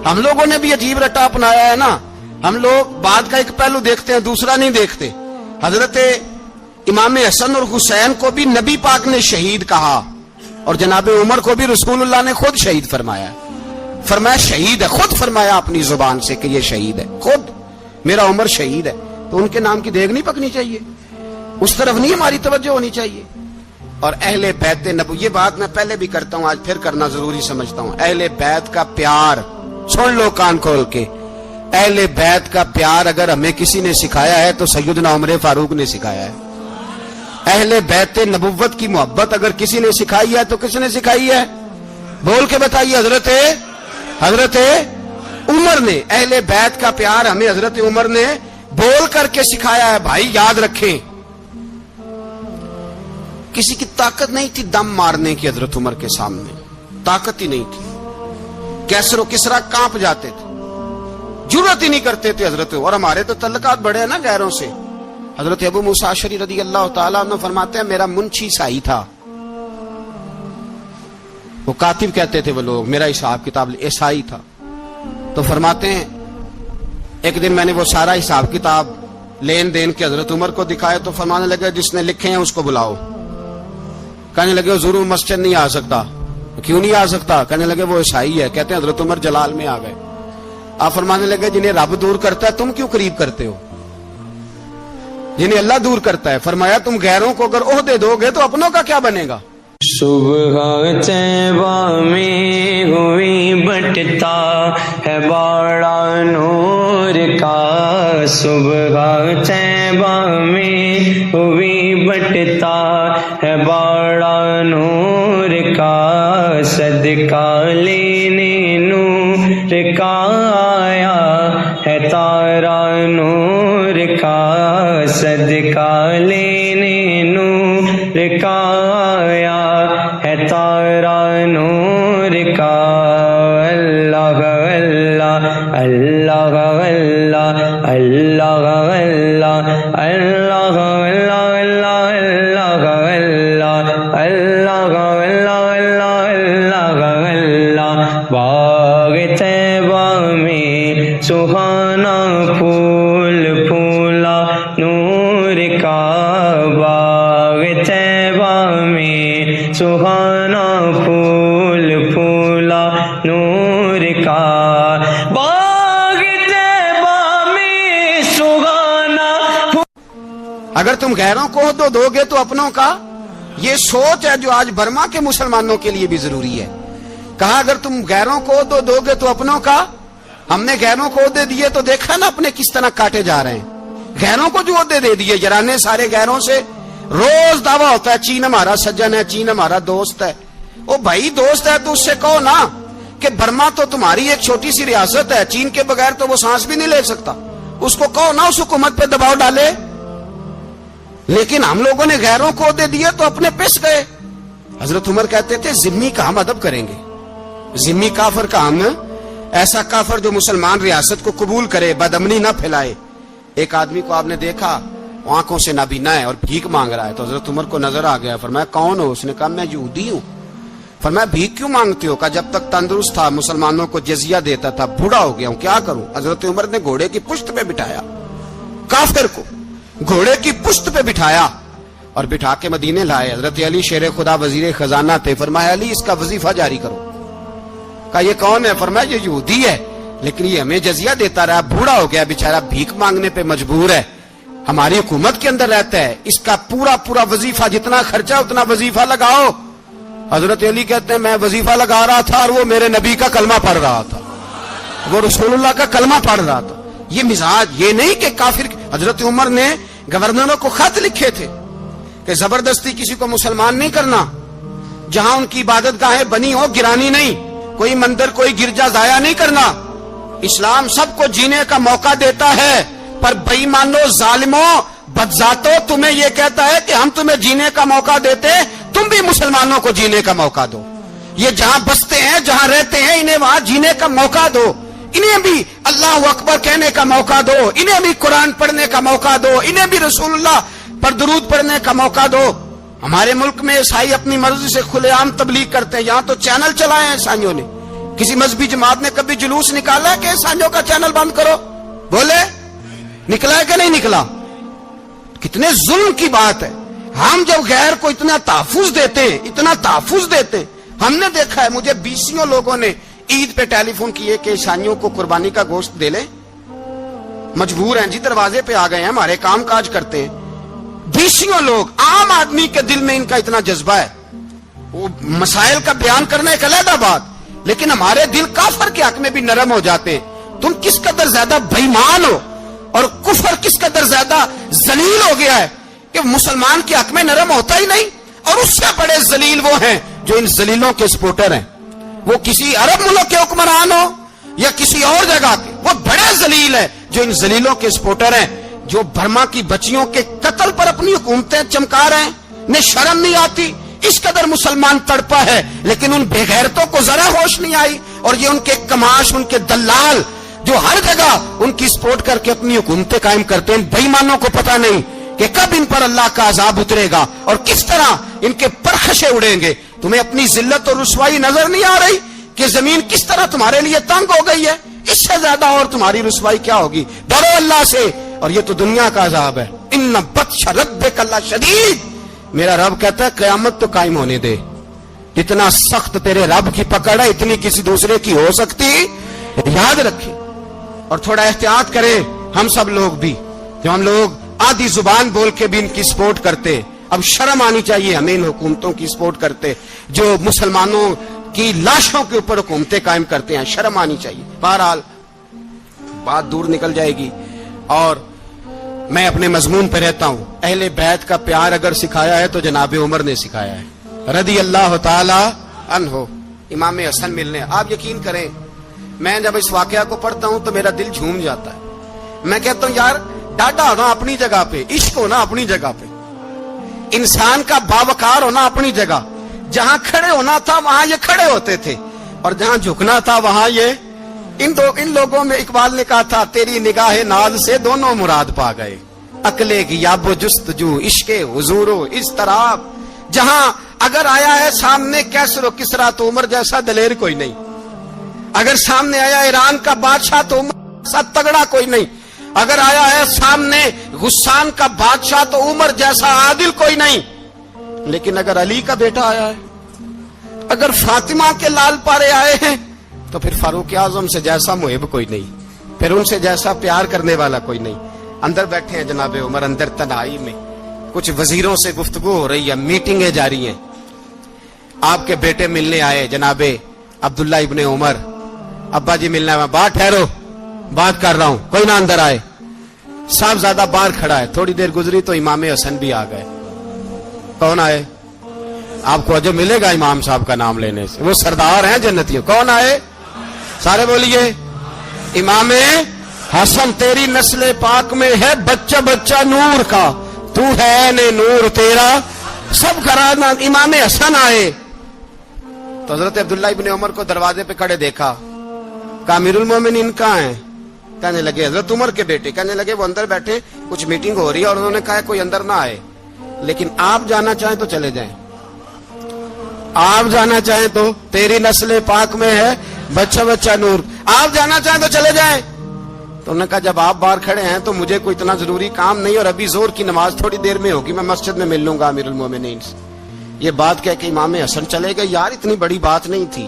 ہم لوگوں نے بھی عجیب رٹا اپنایا ہے نا، ہم لوگ بعد کا ایک پہلو دیکھتے ہیں دوسرا نہیں دیکھتے۔ حضرت امام حسن اور حسین کو بھی نبی پاک نے شہید کہا، اور جناب عمر کو بھی رسول اللہ نے خود شہید فرمایا، فرمایا شہید ہے، خود فرمایا اپنی زبان سے کہ یہ شہید ہے، خود میرا عمر شہید ہے، تو ان کے نام کی دیگ نہیں پکنی چاہیے، اس طرف نہیں ہماری توجہ ہونی چاہیے۔ اور اہل بیت نبو، یہ بات میں پہلے بھی کرتا ہوں، آج پھر کرنا ضروری سمجھتا ہوں، اہل بیت کا پیار سن لو کان کھول کے، اہل بیت کا پیار اگر ہمیں کسی نے سکھایا ہے تو سیدنا عمر فاروق نے سکھایا ہے۔ اہل بیت نبوت کی محبت اگر کسی نے سکھائی ہے تو کس نے سکھائی ہے؟ بول کے بتائیے، حضرت عمر نے۔ اہل بیت کا پیار ہمیں حضرت عمر نے بول کر کے سکھایا ہے۔ بھائی یاد رکھیں، کسی کی طاقت نہیں تھی دم مارنے کی، حضرت عمر کے سامنے طاقت ہی نہیں تھی، کیسر و کسرا کانپ جاتے تھے، جرأت ہی نہیں کرتے تھے حضرت۔ اور ہمارے تو تعلقات بڑے ہیں نا غیروں سے۔ حضرت ابو موسیٰ اشعری رضی اللہ تعالیٰ عنہ فرماتے ہیں میرا منشی عیسائی تھا، وہ کاتب کہتے تھے وہ لوگ، میرا حساب کتاب عیسائی تھا۔ تو فرماتے ہیں ایک دن میں نے وہ سارا حساب کتاب لین دین کے حضرت عمر کو دکھائے تو فرمانے لگے جس نے لکھے ہیں اس کو بلاؤ. کہنے لگے حضور مسجد نہیں آ سکتا. کیوں نہیں آ سکتا؟ کہنے لگے وہ عیسائی ہے. کہتے ہیں حضرت عمر جلال میں آ گئے. آپ فرمانے لگے جنہیں رب دور کرتا ہے تم کیوں قریب کرتے ہو؟ جنہیں اللہ دور کرتا ہے. فرمایا تم غیروں کو اگر عہدے دو گے تو اپنوں کا کیا بنے گا؟ صبح طیبہ میں ہوئی بٹتا ہے باڑا نور کا. صبح طیبہ میں ہوئی بٹتا ہے باڑا نور کا. صدقہ لینے نور کا آیا ہے تارا نور کا. صدقہ لینے نور کا آیا ہے تارا نور کا. اللہ اللہ اللہ اللہ اللہ اللہ اللہ اللہ اللہ اللہ اللہ. باغ طیبہ میں سہانا پھول پھولا نور کا. باغ طیبہ میں سہانا پھول پھولا نور کا. باغ طیبہ میں سہانا. اگر تم غیروں کو عہدہ دو گے تو اپنوں کا. یہ سوچ ہے جو آج برما کے مسلمانوں کے لیے بھی ضروری ہے. کہا اگر تم غیروں کو عہدہ دو گے تو اپنوں کا. ہم نے غیروں کو عہدے دیے تو دیکھا نا اپنے کس طرح کاٹے جا رہے ہیں. غیروں کو جو عہدے دے دیے جرانے سارے غیروں سے. روز دعویٰ ہوتا ہے چین ہمارا سجن ہے, چین ہمارا دوست ہے. او بھائی دوست ہے تو اس سے کہو نا کہ برما تو تمہاری ایک چھوٹی سی ریاست ہے, چین کے بغیر تو وہ سانس بھی نہیں لے سکتا. اس کو کہو نا اس حکومت پہ دباؤ ڈالے. لیکن ہم لوگوں نے غیروں کو عہدے دیے تو اپنے پس گئے. حضرت عمر کہتے تھے ذمی کا ہم ادب کریں گے. ذمی کافر کا ہم, ایسا کافر جو مسلمان ریاست کو قبول کرے, بدامنی نہ پھیلائے. ایک آدمی کو آپ نے دیکھا آنکھوں سے نابینا ہے اور بھیک مانگ رہا ہے, تو حضرت عمر کو نظر آ گیا. فرمایا کون ہو؟ اس نے کہا میں یہودی ہوں. فرمایا بھیک کیوں مانگتے ہو؟ کہا جب تک تندرست تھا مسلمانوں کو جزیہ دیتا تھا, بوڑھا ہو گیا ہوں کیا کروں. حضرت عمر نے گھوڑے کی پشت پہ بٹھایا کافر کو, گھوڑے کی پشت پہ بٹھایا اور بٹھا کے مدینے لائے. حضرت علی شیر خدا وزیر خزانہ تھے. فرمایا علی اس کا وظیفہ جاری کرو. کہا یہ کون ہے؟ فرمایا یہ یہودی ہے لیکن یہ ہمیں جزیہ دیتا رہا, بوڑھا ہو گیا بیچارہ, بھیک مانگنے پہ مجبور ہے, ہماری حکومت کے اندر رہتا ہے, اس کا پورا پورا وظیفہ جتنا خرچہ اتنا وظیفہ لگاؤ. حضرت علی کہتے ہیں میں وظیفہ لگا رہا تھا اور وہ میرے نبی کا کلمہ پڑھ رہا تھا, وہ رسول اللہ کا کلمہ پڑھ رہا تھا. یہ مزاج, یہ نہیں کہ کافر. حضرت عمر نے گورنروں کو خط لکھے تھے کہ زبردستی کسی کو مسلمان نہیں کرنا, جہاں ان کی عبادت گاہیں بنی ہو گرانی نہیں, کوئی مندر کوئی گرجا ضائع نہیں کرنا. اسلام سب کو جینے کا موقع دیتا ہے, پر بے ایمانوں ظالموں بدذاتوں تمہیں یہ کہتا ہے کہ ہم تمہیں جینے کا موقع دیتے, تم بھی مسلمانوں کو جینے کا موقع دو. یہ جہاں بستے ہیں جہاں رہتے ہیں انہیں وہاں جینے کا موقع دو, انہیں بھی اللہ اکبر کہنے کا موقع دو, انہیں بھی قرآن پڑھنے کا موقع دو, انہیں بھی رسول اللہ پر درود پڑھنے کا موقع دو. ہمارے ملک میں عیسائی اپنی مرضی سے کھلے عام تبلیغ کرتے ہیں. یہاں تو چینل چلائے ہیں عیسائیوں نے. کسی مذہبی جماعت نے کبھی جلوس نکالا کہ عیسائیوں کا چینل بند کرو؟ بولے نکلا ہے کہ نہیں نکلا؟ کتنے ظلم کی بات ہے. ہم جب غیر کو اتنا تحفظ دیتے ہیں, اتنا تحفظ دیتے ہیں. ہم نے دیکھا ہے, مجھے بیسیوں لوگوں نے عید پہ ٹیلی فون کیے کہ عیسائیوں کو قربانی کا گوشت دے لیں, مجبور ہیں جی, دروازے پہ آ گئے ہیں, ہمارے کام کاج کرتے ہیں. بیسیوں لوگ, عام آدمی کے دل میں ان کا اتنا جذبہ ہے. وہ مسائل کا بیان کرنا ایک علیحدہ بات, لیکن ہمارے دل کافر کے حق میں بھی نرم ہو جاتے ہیں. تم کس قدر زیادہ بے ایمان ہو اور کفر کس قدر زیادہ ذلیل ہو گیا ہے کہ مسلمان کے حق میں نرم ہوتا ہی نہیں. اور اس سے بڑے ذلیل وہ ہیں جو ان ذلیلوں کے سپورٹر ہیں. وہ کسی عرب ملک کے حکمران ہو یا کسی اور جگہ کے, وہ بڑے ذلیل ہیں جو ان ذلیلوں کے سپورٹر ہیں, جو برما کی بچیوں کے قتل پر اپنی حکومتیں چمکا رہے ہیں. انہیں شرم نہیں آتی. اس قدر مسلمان تڑپا ہے لیکن ان بے غیرتوں کو ذرا ہوش نہیں آئی. اور یہ ان کے کماش, ان کے دلال جو ہر جگہ ان کی سپورٹ کر کے اپنی حکومتیں قائم کرتے ہیں, بے ایمانوں کو پتہ نہیں کہ کب ان پر اللہ کا عذاب اترے گا اور کس طرح ان کے پرخشے اڑیں گے. تمہیں اپنی ذلت اور رسوائی نظر نہیں آ رہی کہ زمین کس طرح تمہارے لیے تنگ ہو گئی ہے؟ اس سے زیادہ اور تمہاری رسوائی کیا ہوگی؟ ڈرو اللہ سے, اور یہ تو دنیا کا عذاب ہے. ان بطش ربک لشدید, میرا رب کہتا ہے قیامت تو قائم ہونے دے. اتنا سخت تیرے رب کی پکڑ ہے, اتنی کسی دوسرے کی ہو سکتی؟ یاد رکھیں اور تھوڑا احتیاط کریں. ہم سب لوگ بھی, جو ہم لوگ آدھی زبان بول کے بھی ان کی سپورٹ کرتے, اب شرم آنی چاہیے ہمیں ان حکومتوں کی سپورٹ کرتے جو مسلمانوں کی لاشوں کے اوپر حکومتیں قائم کرتے ہیں. شرم آنی چاہیے. بہرحال بات دور نکل جائے گی اور میں اپنے مضمون پہ رہتا ہوں. اہل بیت کا پیار اگر سکھایا ہے تو جناب عمر نے سکھایا ہے رضی اللہ تعالی عنہ. امام حسن ملنے, آپ یقین کریں میں جب اس واقعہ کو پڑھتا ہوں تو میرا دل جھوم جاتا ہے. میں کہتا ہوں یار ڈاڈا ہونا اپنی جگہ پہ, عشق ہونا اپنی جگہ پہ, انسان کا باوقار ہونا اپنی جگہ. جہاں کھڑے ہونا تھا وہاں یہ کھڑے ہوتے تھے اور جہاں جھکنا تھا وہاں یہ. ان لوگوں میں اقبال نے کہا تھا تیری نگاہ ناز سے دونوں مراد پا گئے, عقلے کی یاب و جستجو, عشق حضور و اضطراب. جہاں اگر آیا ہے سامنے کیسر و کسرا تو عمر جیسا دلیر کوئی نہیں. اگر سامنے آیا ایران کا بادشاہ تو عمر جیسا تگڑا کوئی نہیں. اگر آیا ہے سامنے غسان کا بادشاہ تو عمر جیسا عادل کوئی نہیں. لیکن اگر علی کا بیٹا آیا ہے, اگر فاطمہ کے لال پارے آئے ہیں تو پھر فاروق اعظم سے جیسا محب کوئی نہیں, پھر ان سے جیسا پیار کرنے والا کوئی نہیں. اندر بیٹھے ہیں جناب عمر, اندر تنہائی میں کچھ وزیروں سے گفتگو ہو رہی ہے, میٹنگیں جاری ہیں. آپ کے بیٹے ملنے آئے جناب عبداللہ ابن عمر. ابا جی ملنا ہے, بات ٹھہرو بات کر رہا ہوں, کوئی نہ اندر آئے. صاحب زیادہ باہر کھڑا ہے. تھوڑی دیر گزری تو امام حسن بھی آ گئے. کون آئے؟ آپ کو جو ملے گا امام صاحب کا نام لینے سے, وہ سردار ہیں جنتیوں. کون آئے؟ سارے بولیے. امام حسن, تیری نسل پاک میں ہے بچہ بچہ نور کا, تو ہے نے نور تیرا سب کرانا. امام حسن آئے تو حضرت عبداللہ ابن عمر کو دروازے پہ کھڑے دیکھا. کہا امیر المومنین کہاں ہیں؟ کہنے لگے حضرت عمر کے بیٹے. کہنے لگے وہ اندر بیٹھے, کچھ میٹنگ ہو رہی ہے, اور انہوں نے کہا کوئی اندر نہ آئے, لیکن آپ جانا چاہیں تو چلے جائیں. آپ جانا چاہیں تو, تیری نسل پاک میں ہے بچہ بچہ نور, آپ جانا چاہیں تو چلے جائیں. تو انہوں نے کہا جب آپ باہر کھڑے ہیں تو مجھے کوئی اتنا ضروری کام نہیں, اور ابھی زور کی نماز تھوڑی دیر میں ہوگی, میں مسجد میں مل لوں گا امیر المومنین سے. یہ بات کہہ کے امام حسن چلے گئے. یار اتنی بڑی بات نہیں تھی,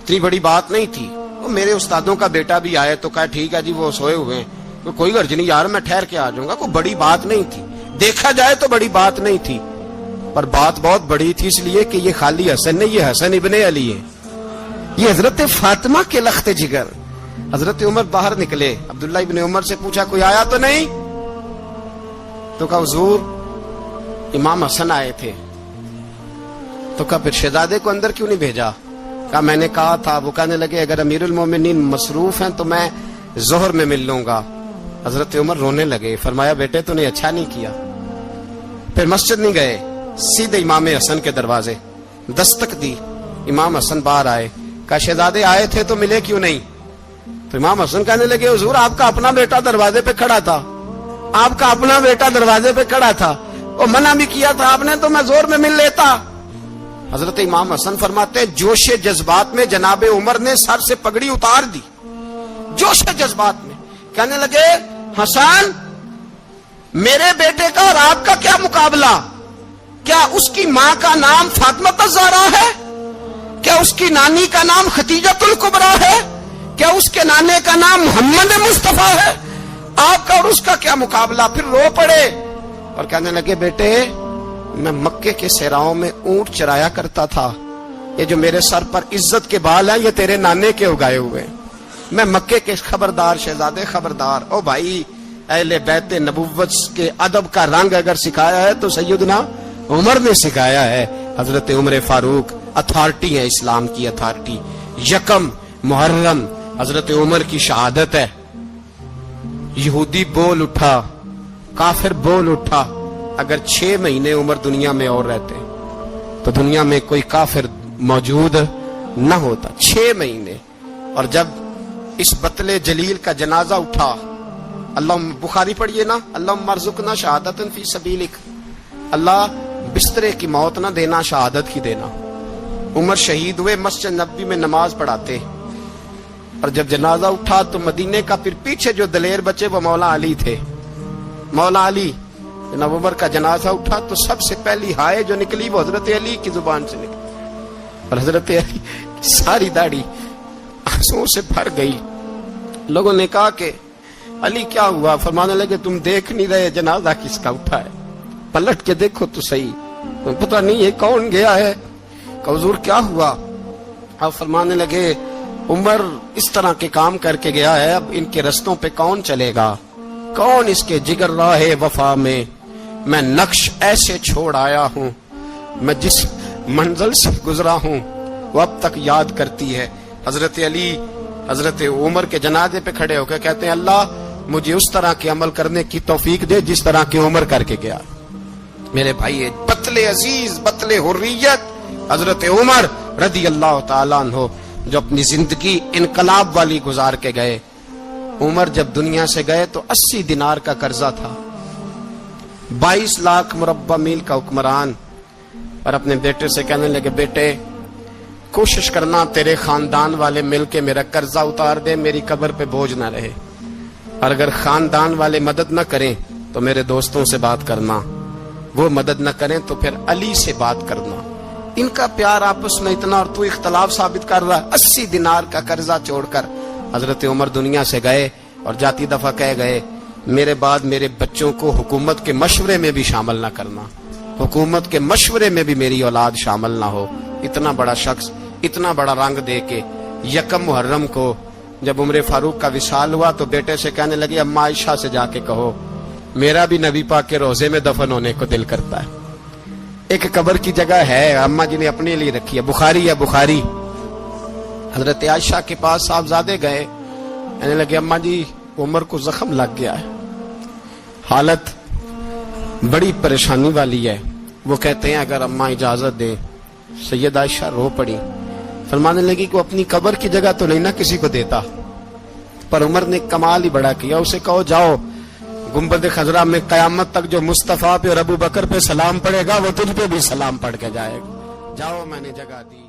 اتنی بڑی بات نہیں تھی. وہ میرے استادوں کا بیٹا بھی آئے تو کہا ٹھیک ہے جی وہ سوئے ہوئے ہیں, کوئی غرض نہیں یار میں ٹھہر کے آ جاؤں گا. کوئی بڑی بات نہیں تھی, دیکھا جائے تو بڑی بات نہیں تھی, پر بات بہت بڑی تھی اس لیے کہ یہ خالی حسن نہیں, یہ حسن ابن علی ہے, یہ حضرت فاطمہ کے لخت جگر. حضرت عمر باہر نکلے, عبداللہ ابن عمر سے پوچھا کوئی آیا تو نہیں؟ تو کہا حضور امام حسن آئے تھے. تو کہا پھر شہزادے کو اندر کیوں نہیں بھیجا؟ کہا میں نے کہا تھا. وہ کہنے لگے اگر امیر المومنین مصروف ہیں تو میں ظہر میں مل لوں گا. حضرت عمر رونے لگے. فرمایا بیٹے تو نے اچھا نہیں کیا. پھر مسجد نہیں گئے, سیدھے امام حسن کے دروازے دستک دی. امام حسن باہر آئے. کہا شہزادے آئے تھے تو ملے کیوں نہیں؟ تو امام حسن کہنے لگے حضور آپ کا اپنا بیٹا دروازے پہ کھڑا تھا, آپ کا اپنا بیٹا دروازے پہ کھڑا تھا, اور منع بھی کیا تھا آپ نے تو میں زور میں مل لیتا. حضرت امام حسن فرماتے جوش جذبات میں جناب عمر نے سر سے پگڑی اتار دی, جوش جذبات میں. کہنے لگے حسن میرے بیٹے کا اور آپ کا کیا مقابلہ؟ کیا اس کی ماں کا نام فاطمہ الزہرا ہے؟ کیا اس کی نانی کا نام خدیجہ الکبریٰ ہے؟ کیا اس کے نانے کا نام محمد مصطفیٰ ہے؟ آپ کا اور اس کا کیا مقابلہ؟ پھر رو پڑے اور کہنے لگے بیٹے میں مکے کے صحراؤں میں اونٹ چرایا کرتا تھا, یہ جو میرے سر پر عزت کے بال ہیں یہ تیرے نانے کے اگائے ہوئے, میں مکے کے خبردار شہزادے خبردار. او بھائی اہل بیت نبوت کے ادب کا رنگ اگر سکھایا ہے تو سیدنا عمر نے سکھایا ہے. حضرت عمر فاروق اتھارٹی ہے, اسلام کی اتھارٹی. یکم محرم حضرت عمر کی شہادت ہے. یہودی بول اٹھا, کافر بول اٹھا, اگر 6 مہینے عمر دنیا میں اور رہتے تو دنیا میں کوئی کافر موجود نہ ہوتا. 6 مہینے. اور جب اس بطل جلیل کا جنازہ اٹھا, اللہ بخاری پڑھیے نا, اللہم ارزقنا شہادت فی سبیلک, اللہ بسترے کی موت نہ دینا, شہادت کی دینا. عمر شہید ہوئے, مسجد نبوی میں نماز پڑھاتے. اور جب جنازہ اٹھا تو مدینے کا پھر پیچھے جو دلیر بچے وہ مولا علی تھے. مولا علی جناب عمر کا جنازہ اٹھا تو سب سے پہلی ہائے جو نکلی وہ حضرت علی کی زبان سے نکلی, اور حضرت علی کی ساری داڑھی آنسوؤں سے بھر گئی. لوگوں نے کہا کہ علی کیا ہوا؟ فرمانے لگے تم دیکھ نہیں رہے جنازہ کس کا اٹھا ہے؟ پلٹ کے دیکھو تو صحیح, پتہ نہیں یہ کون گیا ہے. کہ حضور کیا ہوا؟ اب فرمانے لگے عمر اس طرح کے کام کر کے گیا ہے, اب ان کے رستوں پہ کون چلے گا؟ کون اس کے جگر راہ وفا میں میں نقش ایسے چھوڑ آیا ہوں, میں جس منزل سے گزرا ہوں وہ اب تک یاد کرتی ہے. حضرت علی حضرت عمر کے جنازے پہ کھڑے ہو کے کہتے ہیں اللہ مجھے اس طرح کے عمل کرنے کی توفیق دے جس طرح کی عمر کر کے گیا. میرے بھائی بطل عزیز بطل حریت حضرت عمر رضی اللہ تعالیٰ عنہ جو اپنی زندگی انقلاب والی گزار کے گئے. عمر جب دنیا سے گئے تو 80 دینار کا قرضہ تھا, 22 لاکھ مربع میل کا حکمران, اور اپنے بیٹے سے کہنے لگے بیٹے کوشش کرنا تیرے خاندان والے مل کے میرا قرضہ اتار دے, میری قبر پہ بوجھ نہ رہے, اور اگر خاندان والے مدد نہ کریں تو میرے دوستوں سے بات کرنا, وہ مدد نہ کریں تو پھر علی سے بات کرنا. ان کا پیار آپس میں اتنا, اور تو اختلاف ثابت کر رہا. 80 دینار کا قرضہ چھوڑ کر حضرت عمر دنیا سے گئے, اور جاتی دفعہ کہہ گئے میرے بعد میرے بچوں کو حکومت کے مشورے میں بھی شامل نہ کرنا, حکومت کے مشورے میں بھی میری اولاد شامل نہ ہو. اتنا بڑا شخص اتنا بڑا رنگ دے کے یکم محرم کو جب عمر فاروق کا وصال ہوا تو بیٹے سے کہنے لگے اما عائشہ سے جا کے کہو میرا بھی نبی پاک کے روزے میں دفن ہونے کو دل کرتا ہے. ایک قبر کی جگہ ہے اما جی نے اپنے لیے رکھی ہے, بخاری ہے بخاری. حضرت عائشہ کے پاس صاحبزادے گئے, کہنے لگے اما جی عمر کو زخم لگ گیا ہے, حالت بڑی پریشانی والی ہے. وہ کہتے ہیں اگر اما اجازت دیں. سید عائشہ رو پڑی, فرمانے لگی کہ اپنی قبر کی جگہ تو نہیں نہ کسی کو دیتا, پر عمر نے کمال ہی بڑا کیا. اسے کہو جاؤ گنبد خضرا میں قیامت تک جو مصطفیٰ پہ اور ابو بکر پہ سلام پڑے گا وہ تجھ پہ بھی سلام پڑھ کے جائے گا, جاؤ میں نے جگہ دی.